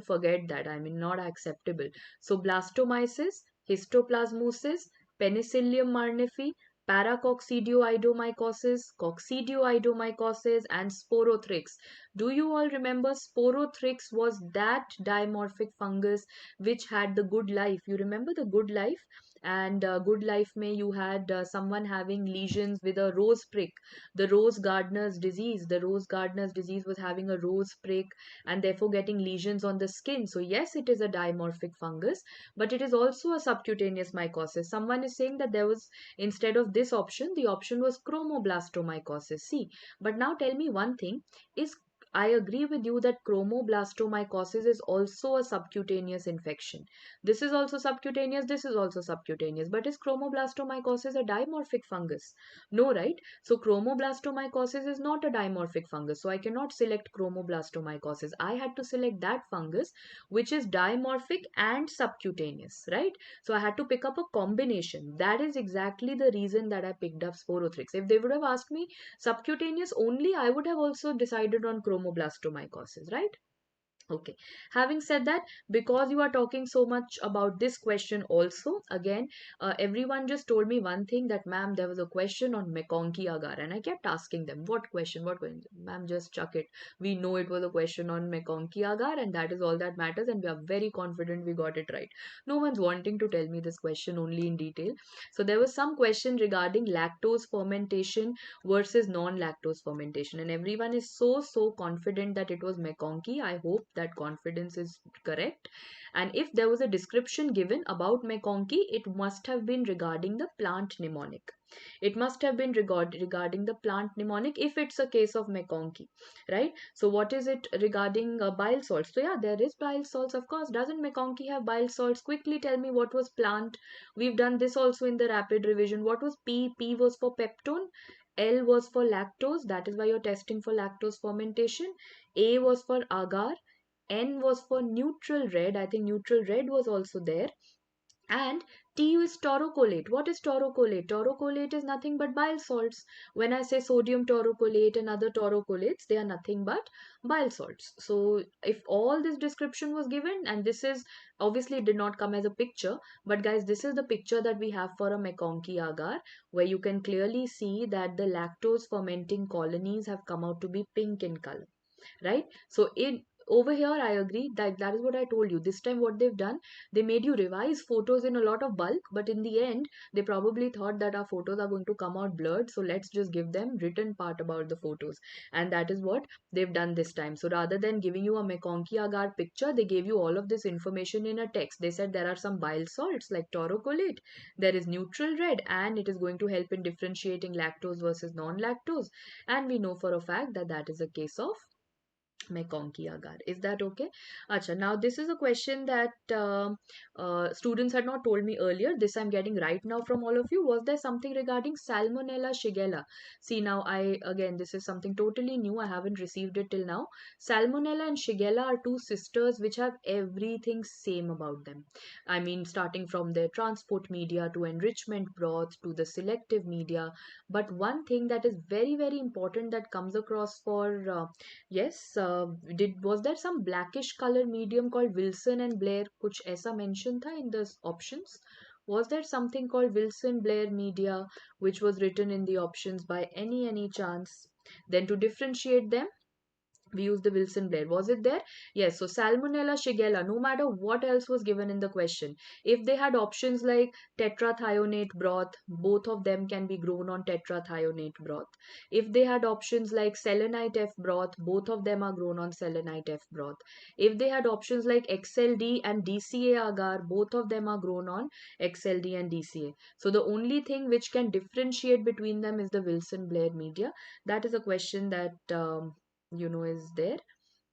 forget that? I mean, not acceptable. So blastomyces, histoplasmosis, Penicillium marnifi, paracoccidioidomycosis, coccidioidomycosis, and sporothrix. Do you all remember sporothrix was that dimorphic fungus which had the good life? You remember the good life? And good life may you had someone having lesions with a rose prick, the rose gardener's disease. The rose gardener's disease was having a rose prick and therefore getting lesions on the skin. So yes, it is a dimorphic fungus, but it is also a subcutaneous mycosis. Someone is saying that there was, instead of this option, the option was chromoblastomycosis. See, but now tell me one thing, is, I agree with you that chromoblastomycosis is also a subcutaneous infection. This is also subcutaneous, this is also subcutaneous. But is chromoblastomycosis a dimorphic fungus? No, right? So chromoblastomycosis is not a dimorphic fungus. So I cannot select chromoblastomycosis. I had to select that fungus which is dimorphic and subcutaneous, right? So I had to pick up a combination. That is exactly the reason that I picked up sporothrix. If they would have asked me subcutaneous only, I would have also decided on chromoblastomycosis, right? Okay. Having said that, because you are talking so much about this question also, again, everyone just told me one thing, that ma'am, there was a question on McConkey agar, and I kept asking them, what question, what question? Ma'am, just chuck it. We know it was a question on McConkey agar, and that is all that matters, and we are very confident we got it right. No one's wanting to tell me this question only in detail. So there was some question regarding lactose fermentation versus non-lactose fermentation, and everyone is so confident that it was McConkey. I hope that confidence is correct. And if there was a description given about McConkey, it must have been regarding the plant mnemonic. It must have been regarding the plant mnemonic if it's a case of McConkey, right? So what is it regarding bile salts? So yeah, there is bile salts, of course. Doesn't McConkey have bile salts? Quickly tell me what was plant. We've done this also in the rapid revision. What was P? P was for peptone. L was for lactose. That is why you're testing for lactose fermentation. A was for agar. N was for neutral red. I think neutral red was also there. And T is taurocolate. What is taurocolate? Taurocolate is nothing but bile salts. When I say sodium taurocolate and other taurocolates, they are nothing but bile salts. So if all this description was given, and this is, obviously it did not come as a picture, but guys, this is the picture that we have for a McConkey agar, where you can clearly see that the lactose fermenting colonies have come out to be pink in color, right? So over here I agree that that is what I told you. This time what they've done, they made you revise photos in a lot of bulk, but in the end they probably thought that our photos are going to come out blurred, so let's just give them written part about the photos. And that is what they've done this time. So rather than giving you a McConkey agar picture, they gave you all of this information in a text. They said there are some bile salts like taurocolate, there is neutral red, and it is going to help in differentiating lactose versus non-lactose. And we know for a fact that that is a case of McConkey agar. Is that okay? Acha, now this is a question that students had not told me earlier. This I'm getting right now from all of you. Was there something regarding Salmonella Shigella? See, now again, this is something totally new. I haven't received it till now. Salmonella and Shigella are two sisters which have everything same about them. I mean, starting from their transport media to enrichment broth to the selective media. But one thing that is very, very important that comes across for yes, did was there some blackish color medium called Wilson and Blair? कुछ ऐसा mention था in the options? Was there something called Wilson Blair media which was written in the options by any chance? Then to differentiate them, we use the Wilson Blair. Was it there? Yes. So Salmonella, Shigella, no matter what else was given in the question, if they had options like tetrathionate broth, both of them can be grown on tetrathionate broth. If they had options like selenite F broth, both of them are grown on selenite F broth. If they had options like XLD and DCA agar, both of them are grown on XLD and DCA. So the only thing which can differentiate between them is the Wilson Blair media. That is a question that is there.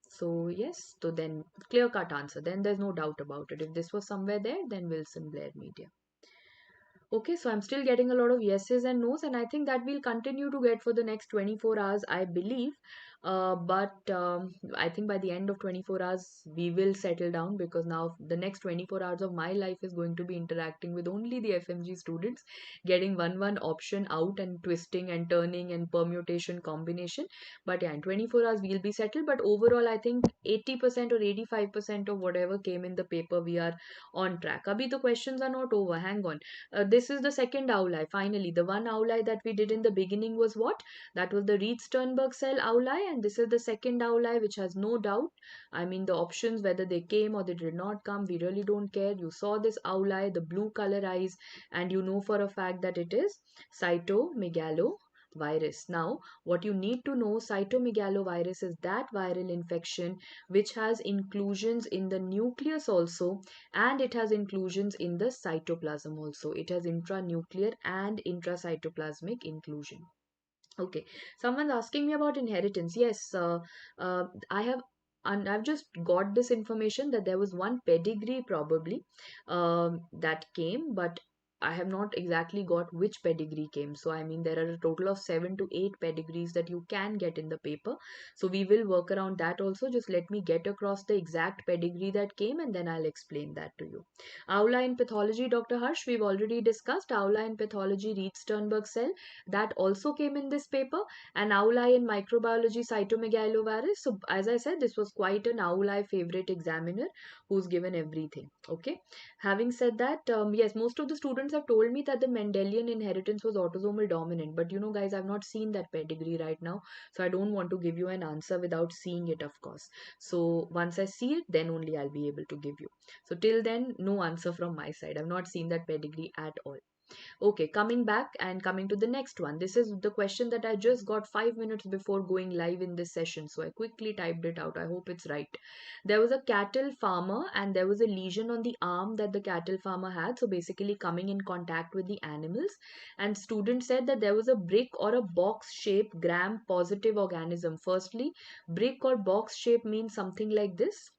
So yes, so then clear cut answer, then there's no doubt about it. If this was somewhere there, then Wilson Blair media. Okay, so I'm still getting a lot of yeses and nos, and I think that we'll continue to get for the next 24 hours, I believe. But I think by the end of 24 hours, we will settle down, because now the next 24 hours of my life is going to be interacting with only the FMG students, getting one option out and twisting and turning and permutation combination. But yeah, in 24 hours, we'll be settled. But overall, I think 80% or 85% of whatever came in the paper, we are on track. Abhi, the questions are not over. Hang on. This is the second outline. Finally, the one outline that we did in the beginning was what? That was the Reed-Sternberg cell outline, and this is the second outline, which has no doubt. I mean, the options, whether they came or they did not come, we really don't care. You saw this outline, the blue color eyes, and you know for a fact that it is cytomegalovirus. Now, what you need to know, cytomegalovirus is that viral infection which has inclusions in the nucleus also, and it has inclusions in the cytoplasm also. It has intranuclear and intracytoplasmic inclusion. Okay, someone's asking me about inheritance. Yes, I have. And I've just got this information that there was one pedigree probably that came, but I have not exactly got which pedigree came. So I mean, there are a total of 7 to 8 pedigrees that you can get in the paper. So we will work around that also. Just let me get across the exact pedigree that came, and then I'll explain that to you. Aula in pathology, Dr. Harsh, we've already discussed. Aula in pathology, Reed-Sternberg cell, that also came in this paper. And Aula in microbiology, cytomegalovirus. So as I said, this was quite an Aula favorite examiner who's given everything. Okay. Having said that, yes, most of the students have told me that the Mendelian inheritance was autosomal dominant. But you know, guys, I've not seen that pedigree right now. So I don't want to give you an answer without seeing it, of course. So once I see it, then only I'll be able to give you. So till then, no answer from my side. I've not seen that pedigree at all. Okay, coming back and coming to the next one. This is the question that I just got 5 minutes before going live in this session. So I quickly typed it out. I hope it's right. There was a cattle farmer and there was a lesion on the arm that the cattle farmer had. So basically coming in contact with the animals. And student said that there was a brick or a box shaped gram positive organism. Firstly, brick or box shape means something like this.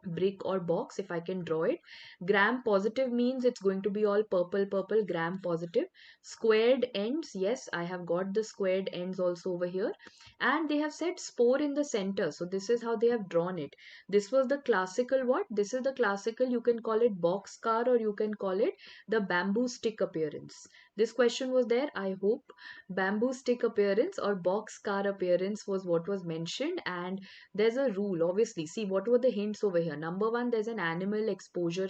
Brick or box, if I can draw it. Gram positive means it's going to be all purple, gram positive. Squared ends, yes, I have got the squared ends also over here. And they have said spore in the center. So this is how they have drawn it. This was the classical what? This is the classical, you can call it box scar or you can call it the bamboo stick appearance. This question was there, I hope. Bamboo stick appearance or box scar appearance was what was mentioned. And there's a rule, obviously. See, what were the hints over here? Number one, there's an animal exposure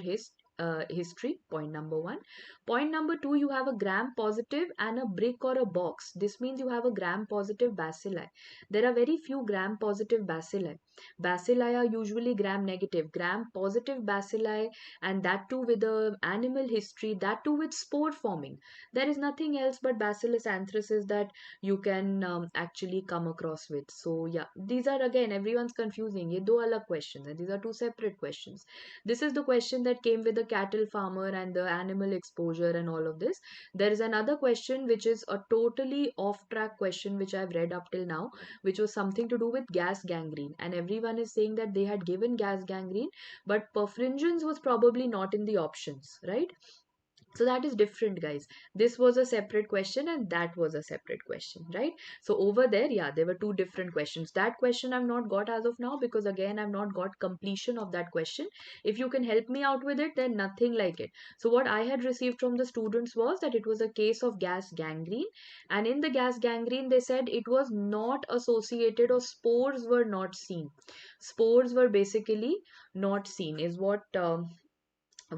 history, point number one. Point number two, you have a gram positive and a brick or a box. This means you have a gram positive bacilli. There are very few gram positive bacilli. Bacilli are usually gram negative. Gram positive bacilli, and that too with a animal history, that too with spore forming. There is nothing else but Bacillus anthracis that you can actually come across with. So yeah, these are again everyone's confusing. Ye do alag questions, and these are two separate questions. This is the question that came with the cattle farmer and the animal exposure and all of this. There is another question which is a totally off track question which I've read up till now, which was something to do with gas gangrene, and everyone is saying that they had given gas gangrene, but perfringens was probably not in the options, right? So that is different, guys. This was a separate question and that was a separate question, right? So over there, yeah, there were two different questions. That question I've not got as of now because again I've not got completion of that question. If you can help me out with it, then nothing like it. So what I had received from the students was that it was a case of gas gangrene, and in the gas gangrene they said it was not associated or spores were not seen. Spores were basically not seen is what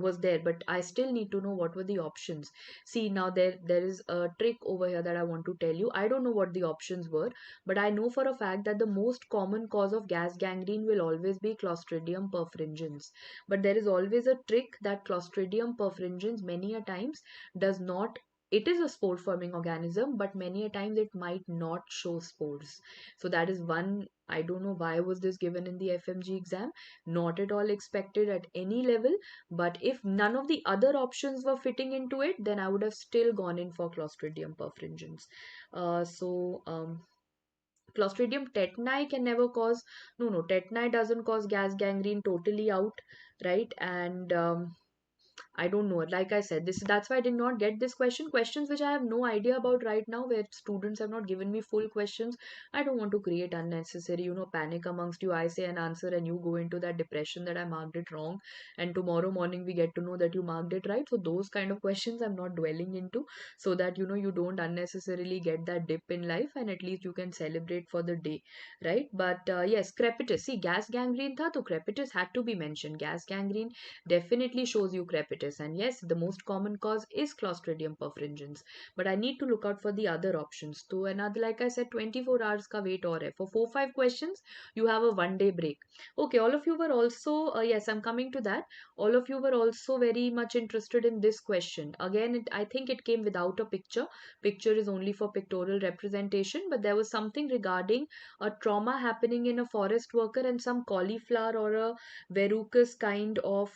was there, but I still need to know what were the options. See, now there is a trick over here that I want to tell you. I don't know what the options were, but I know for a fact that the most common cause of gas gangrene will always be Clostridium perfringens. But there is always a trick that Clostridium perfringens many a times does not, it is a spore forming organism, but many a times it might not show spores. So that is one. I don't know why was this given in the FMG exam. Not at all expected at any level, but if none of the other options were fitting into it, then I would have still gone in for Clostridium perfringens. Clostridium tetani can never cause, no, tetani doesn't cause gas gangrene, totally out, right? And I don't know. Like I said, this that's why I did not get this question. Questions which I have no idea about right now, where students have not given me full questions. I don't want to create unnecessary, panic amongst you. I say an answer and you go into that depression that I marked it wrong, and tomorrow morning we get to know that you marked it right. So those kind of questions I'm not dwelling into, so that you don't unnecessarily get that dip in life, and at least you can celebrate for the day, right? But yes, crepitus. See, gas gangrene tha, to crepitus had to be mentioned. Gas gangrene definitely shows you crepitus. And yes, the most common cause is Clostridium perfringens. But I need to look out for the other options. So another, like I said, 24 hours ka wait or hai. For 4-5 questions, you have a 1 day break. Okay, all of you were also, yes, I'm coming to that. All of you were also very much interested in this question. Again, I think it came without a picture. Picture is only for pictorial representation, but there was something regarding a trauma happening in a forest worker and some cauliflower or a verrucous kind of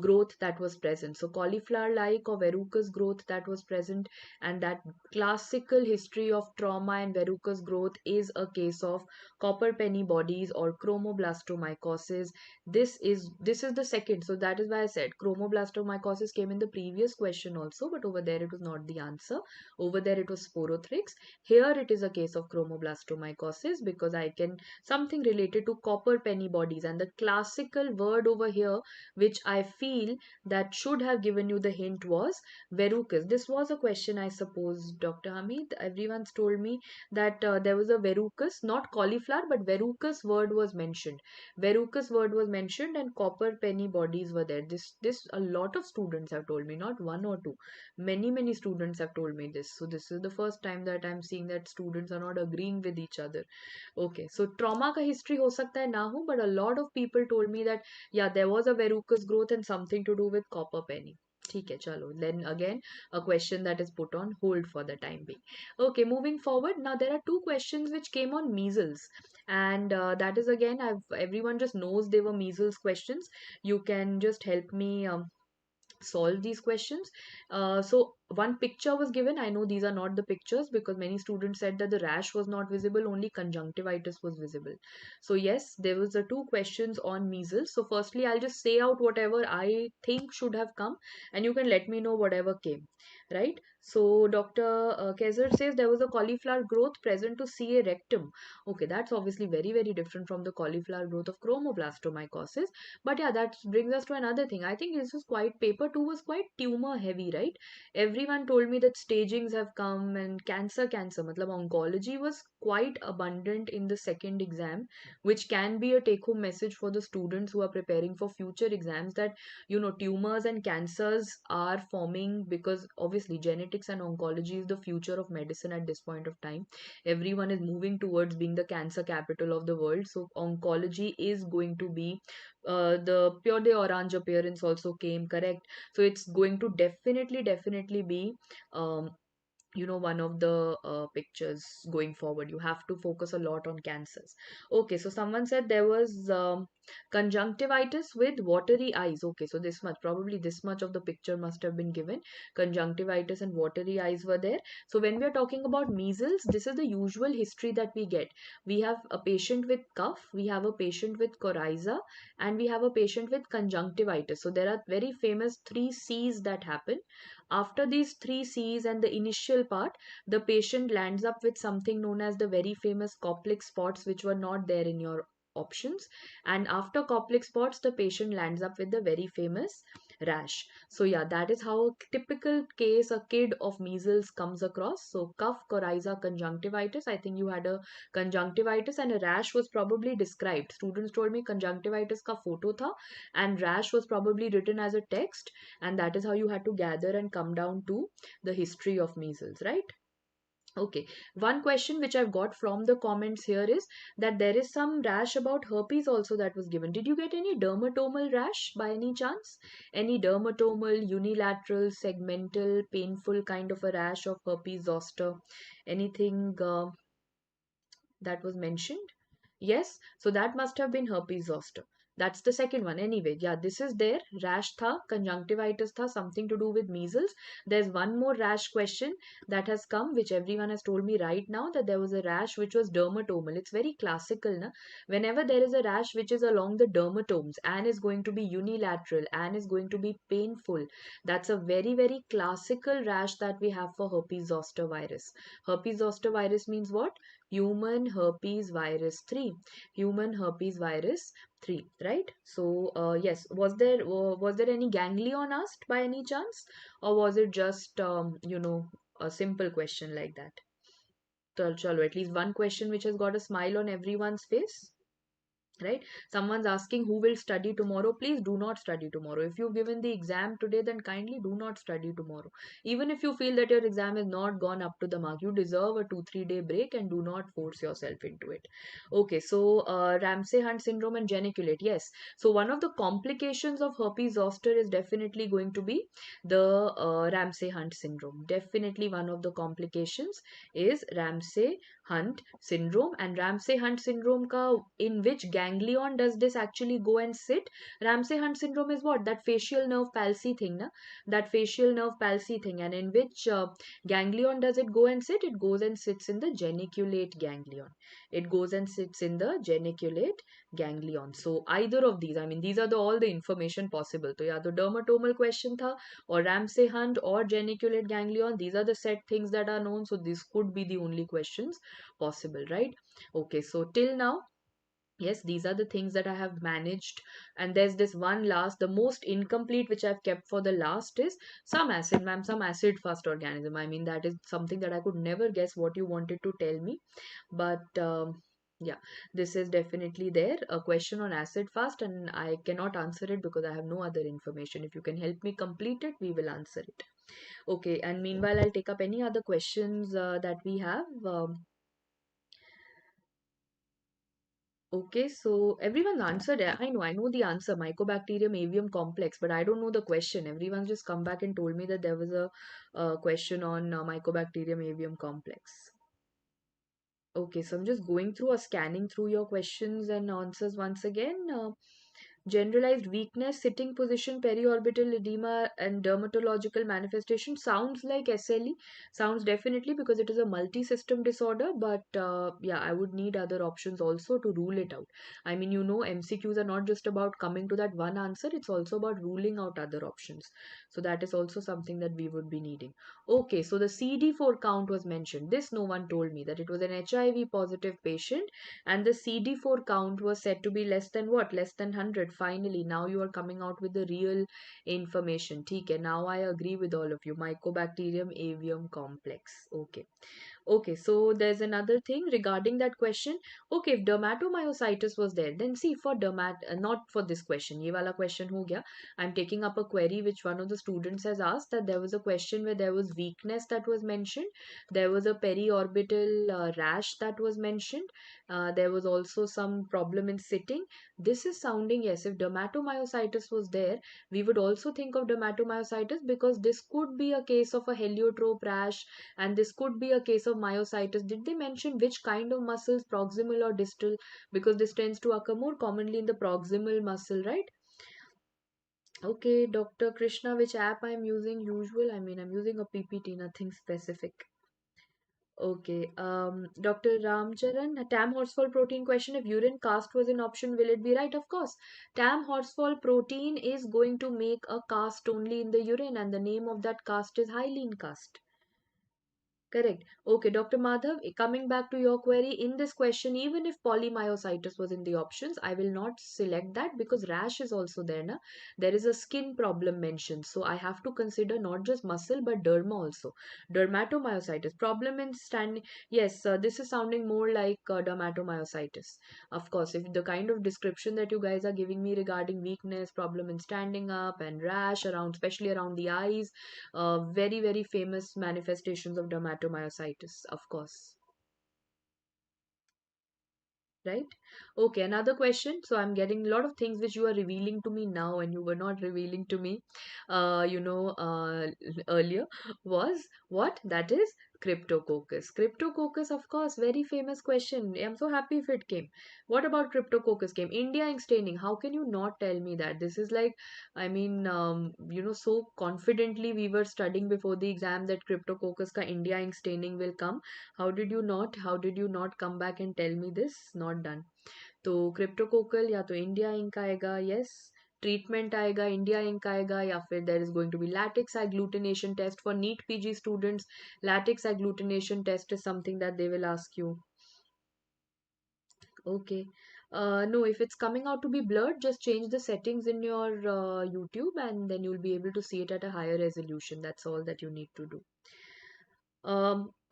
growth that was present. So cauliflower like or verrucous growth that was present, and that classical history of trauma and verrucous growth is a case of copper penny bodies or chromoblastomycosis. This is the second. So that is why I said chromoblastomycosis came in the previous question also, but over there it was not the answer. Over there it was sporothrix. Here it is a case of chromoblastomycosis because I can something related to copper penny bodies, and the classical word over here which I feel that should have given you the hint was verrucous. This was a question, I suppose, Dr. Hamid. Everyone's told me that there was a verrucous, not cauliflower, but verrucous word was mentioned. Verrucous word was mentioned, and copper penny bodies were there. This a lot of students have told me, not one or two. Many students have told me this. So this is the first time that I'm seeing that students are not agreeing with each other. Okay, so trauma का history हो सकता है ना हो, but a lot of people told me that yeah, there was a verrucous growth and something to do with copper penny. ठीक है, चलो. Then again, a question that is put on hold for the time being. Okay, moving forward. Now there are two questions which came on measles, and that is again, everyone just knows they were measles questions. You can just help me solve these questions. So one picture was given. I know these are not the pictures because many students said that the rash was not visible, only conjunctivitis was visible. So yes, there was the two questions on measles. So firstly, I'll just say out whatever I think should have come, and you can let me know whatever came. right? So Dr. Kaiser says there was a cauliflower growth present to CA rectum. Okay, that's obviously very, very different from the cauliflower growth of chromoblastomycosis. But yeah, that brings us to another thing. I think this was quite, paper 2 was quite tumor heavy, right? Everyone told me that stagings have come and cancer, matlab oncology was quite abundant in the second exam, which can be a take home message for the students who are preparing for future exams, that tumors and cancers are forming because obviously genetics and oncology is the future of medicine at this point of time. Everyone is moving towards being the cancer capital of the world, so oncology is going to be the pure de orange appearance also came correct. So it's going to definitely be um, one of the pictures going forward. You have to focus a lot on cancers. Okay, so someone said there was conjunctivitis with watery eyes. Okay, so this much, probably this much of the picture must have been given. Conjunctivitis and watery eyes were there. So when we are talking about measles, this is the usual history that we get. We have a patient with cough, we have a patient with coryza, and we have a patient with conjunctivitis. So there are very famous three C's that happen. After these three C's and the initial part, the patient lands up with something known as the very famous Koplik spots, which were not there in your options. And after Koplik spots, the patient lands up with the very famous rash. So yeah, that is how a typical case a kid of measles comes across. So cough, coryza, conjunctivitis. I think you had a conjunctivitis and a rash was probably described. Students told me conjunctivitis ka photo tha and rash was probably written as a text, and that is how you had to gather and come down to the history of measles, right? Okay, one question which I've got from the comments here is that there is some rash about herpes also that was given. Did you get any dermatomal rash by any chance? Any dermatomal, unilateral, segmental, painful kind of a rash of herpes zoster? Anything that was mentioned? Yes, so that must have been herpes zoster. That's the second one. Anyway, yeah, this is there. Rash tha, conjunctivitis tha, something to do with measles. There's one more rash question that has come, which everyone has told me right now, that there was a rash which was dermatomal. It's very classical, na? Whenever there is a rash which is along the dermatomes and is going to be unilateral and is going to be painful, that's a very, very classical rash that we have for herpes zoster virus. Herpes zoster virus means what? Human herpes virus 3. Human herpes virus 3, right? So yes, was there any ganglion asked by any chance, or was it just a simple question like that? Chalo, at least one question which has got a smile on everyone's face, right? Someone's asking who will study tomorrow. Please do not study tomorrow. If you've given the exam today, then kindly do not study tomorrow. Even if you feel that your exam is not gone up to the mark, you deserve a 2 3 day break and do not force yourself into it. Okay, so Ramsay Hunt syndrome and geniculate, yes. So one of the complications of herpes zoster is definitely going to be the Ramsay Hunt syndrome. Definitely one of the complications is Ramsay Hunt syndrome. And Ramsay Hunt syndrome ka in which ganglion does this actually go and sit? Ramsay Hunt syndrome is what? That facial nerve palsy thing, na? That facial nerve palsy thing. And in which ganglion does it go and sit? It goes and sits in the geniculate ganglion. It goes and sits in the geniculate ganglion. So either of these, I mean, these are all the information possible. So yeah, the dermatomal question tha, or Ramsay Hunt or geniculate ganglion. These are the set things that are known. So this could be the only questions possible, right? Okay, so till now, yes, these are the things that I have managed. And there's this one last, the most incomplete, which I've kept for the last is some acid, ma'am, some acid fast organism. I mean, that is something that I could never guess what you wanted to tell me. But yeah, this is definitely there. A question on acid fast, and I cannot answer it because I have no other information. If you can help me complete it, we will answer it. Okay, and meanwhile, I'll take up any other questions that we have. Okay, so everyone answered it. I know the answer, Mycobacterium avium complex, but I don't know the question. Everyone's just come back and told me that there was a question on Mycobacterium avium complex. Okay, so I'm just going through or scanning through your questions and answers once again. Generalized weakness, sitting position, periorbital edema, and dermatological manifestation sounds like SLE. Sounds definitely, because it is a multi-system disorder, but yeah, I would need other options also to rule it out. I mean, MCQs are not just about coming to that one answer, it's also about ruling out other options. So that is also something that we would be needing. Okay, so the CD4 count was mentioned. This no one told me, that it was an HIV positive patient and the CD4 count was said to be less than what? Less than 100. Finally, now you are coming out with the real information. Okay, now I agree with all of you. Mycobacterium avium complex. Okay. Okay, so there's another thing regarding that question. Okay, if dermatomyositis was there, then see for not for this question. ये वाला question हो गया. I'm taking up a query which one of the students has asked, that there was a question where there was weakness that was mentioned. There was a periorbital rash that was mentioned. There was also some problem in sitting. This is sounding, yes, if dermatomyositis was there, we would also think of dermatomyositis, because this could be a case of a heliotrope rash and this could be a case of myositis. Did they mention which kind of muscles, proximal or distal? Because this tends to occur more commonly in the proximal muscle, right? Okay, Dr. Krishna, which app I'm using? Usual. I mean, I'm using a PPT, nothing specific. Okay. Dr. Ramcharan, a Tam horsefall protein question. If urine cast was an option, will it be right? Of course. Tam horsefall protein is going to make a cast only in the urine, and the name of that cast is hyaline cast. Correct. Okay, Dr. Madhav, coming back to your query, in this question, even if polymyositis was in the options, I will not select that because rash is also there. Na? There is a skin problem mentioned. So I have to consider not just muscle but derma also. Dermatomyositis. Problem in standing. Yes, this is sounding more like dermatomyositis. Of course, if the kind of description that you guys are giving me regarding weakness, problem in standing up, and rash around, especially around the eyes, very, very famous manifestations of dermatomyositis, of course. Right? Okay, another question. So I'm getting a lot of things which you are revealing to me now and you were not revealing to me, earlier, was what? That is Cryptococcus. Cryptococcus, of course, very famous question. I'm so happy if it came. What about Cryptococcus came? India ink staining. How can you not tell me that? This is like, I mean, so confidently we were studying before the exam that Cryptococcus ka India ink staining will come. How did you not come back and tell me this? Not done. तो cryptococcal या तो India ink आएगा, yes. Treatment आएगा India ink आएगा, या फिर there is going to be latex agglutination test for NEET PG students. Latex agglutination test is something that they will ask you. Okay. No, if it's coming out to be blurred, just change the settings in your YouTube and then you'll be able to see it at a higher resolution. That's all that you need to do.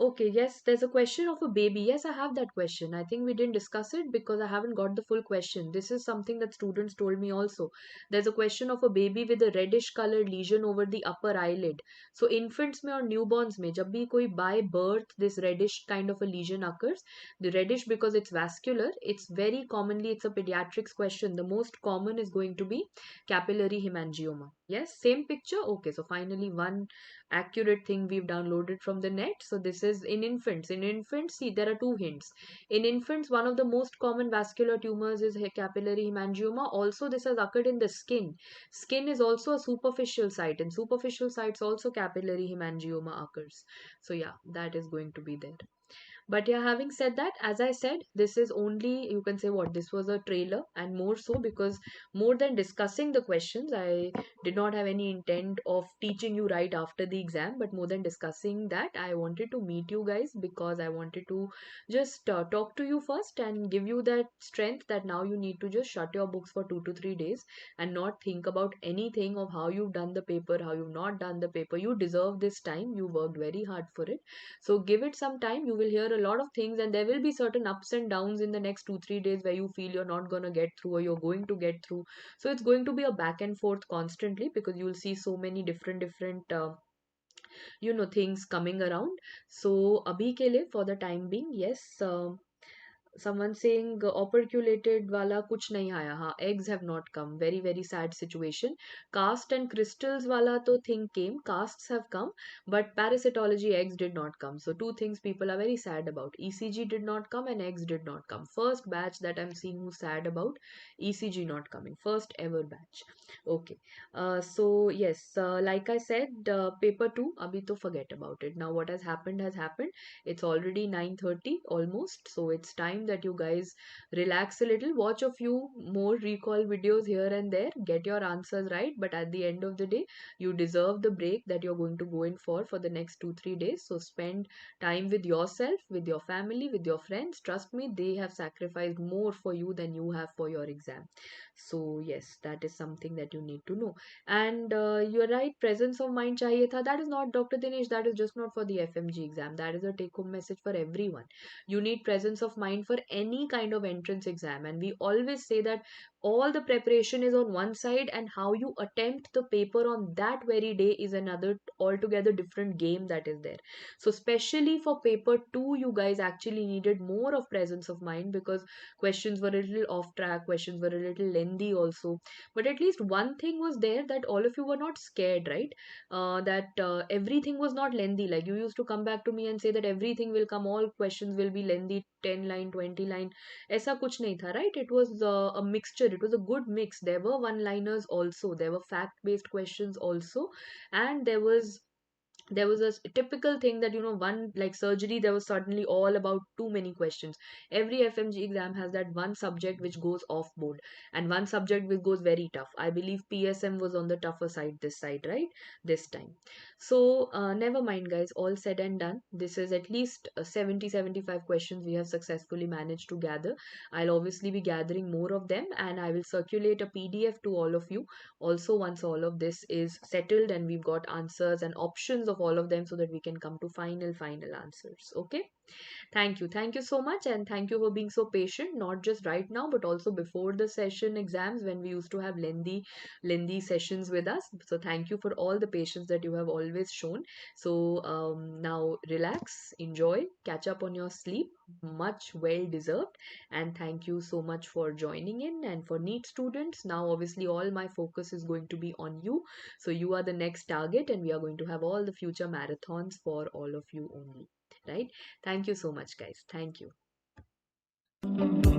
Okay, yes, there's a question of a baby. Yes, I have that question. I think we didn't discuss it because I haven't got the full question. This is something that students told me also. There's a question of a baby with a reddish colored lesion over the upper eyelid. So infants में और newborns में जब भी कोई by birth this reddish kind of a lesion occurs, the reddish because it's vascular, it's very commonly, it's a pediatrics question. The most common is going to be capillary hemangioma. Yes, same picture. Okay, so finally one accurate thing we've downloaded from the net. So this is in infants. In infants, see, there are two hints. In infants, one of the most common vascular tumors is capillary hemangioma. Also, this has occurred in the skin. Skin is also a superficial site. In superficial sites, also capillary hemangioma occurs. So yeah, that is going to be there. But yeah, having said that, as I said, this is only, you can say what, this was a trailer, and more so because more than discussing the questions, I did not have any intent of teaching you right after the exam, but more than discussing that, I wanted to meet you guys because I wanted to just talk to you first and give you that strength that now you need to just shut your books for 2 to 3 days and not think about anything of how you've done the paper, how you've not done the paper. You deserve this time. You worked very hard for it. So give it some time. You will hear a lot of things, and there will be certain ups and downs in the next 2 3 days where you feel you're not going to get through or you're going to get through. So it's going to be a back and forth constantly because you will see so many different things coming around. So abhi ke liye, for the time being, yes. Someone saying operculated wala kuch nahi aaya. Ha, eggs have not come. Very, very sad situation. Cast and crystals wala to thing came. Casts have come, but parasitology eggs did not come. So two things people are very sad about. ECG did not come and eggs did not come. First batch that I'm seeing who's sad about ECG not coming. First ever batch. Okay. So yes, like I said, paper two, abhi to forget about it. Now what has happened has happened. It's already 9:30 almost, so it's time that you guys relax a little, watch a few more recall videos here and there, get your answers right. But at the end of the day, you deserve the break that you're going to go in for the next 2-3 days. So spend time with yourself, with your family, with your friends. Trust me, they have sacrificed more for you than you have for your exam. So yes, that is something that you need to know. And you're right, presence of mind chahiye tha. That is not, Dr. Dinesh, that is just not for the FMG exam. That is a take home message for everyone. You need presence of mind for any kind of entrance exam. And we always say that all the preparation is on one side, and how you attempt the paper on that very day is another altogether different game that is there. So, especially for paper 2, you guys actually needed more of presence of mind, because questions were a little off track, questions were a little lengthy also. But at least one thing was there, that all of you were not scared, right? That everything was not lengthy. Like, you used to come back to me and say that everything will come, all questions will be lengthy, 10 line, 20 line. Aisa kuch nahi tha, right? It was a mixture. It was a good mix. There were one liners also, there were fact based questions also, and there was a typical thing that, one like surgery, there was certainly all about too many questions. Every FMG exam has that one subject which goes off board, and one subject which goes very tough. I believe PSM was on the tougher side this side, right? This time. So never mind, guys, all said and done, this is at least 70-75 questions we have successfully managed to gather. I'll obviously be gathering more of them, and I will circulate a PDF to all of you also once all of this is settled and we've got answers and options of all of them, so that we can come to final answers. Okay, thank you so much, and thank you for being so patient, not just right now but also before the session exams, when we used to have lengthy sessions with us. So thank you for all the patience that you have always shown. So now relax, enjoy, catch up on your sleep, much well deserved. And thank you so much for joining in. And for NEET students, now obviously all my focus is going to be on you. So you are the next target, and we are going to have all the future marathons for all of you only, right? Thank you so much, guys. Thank you.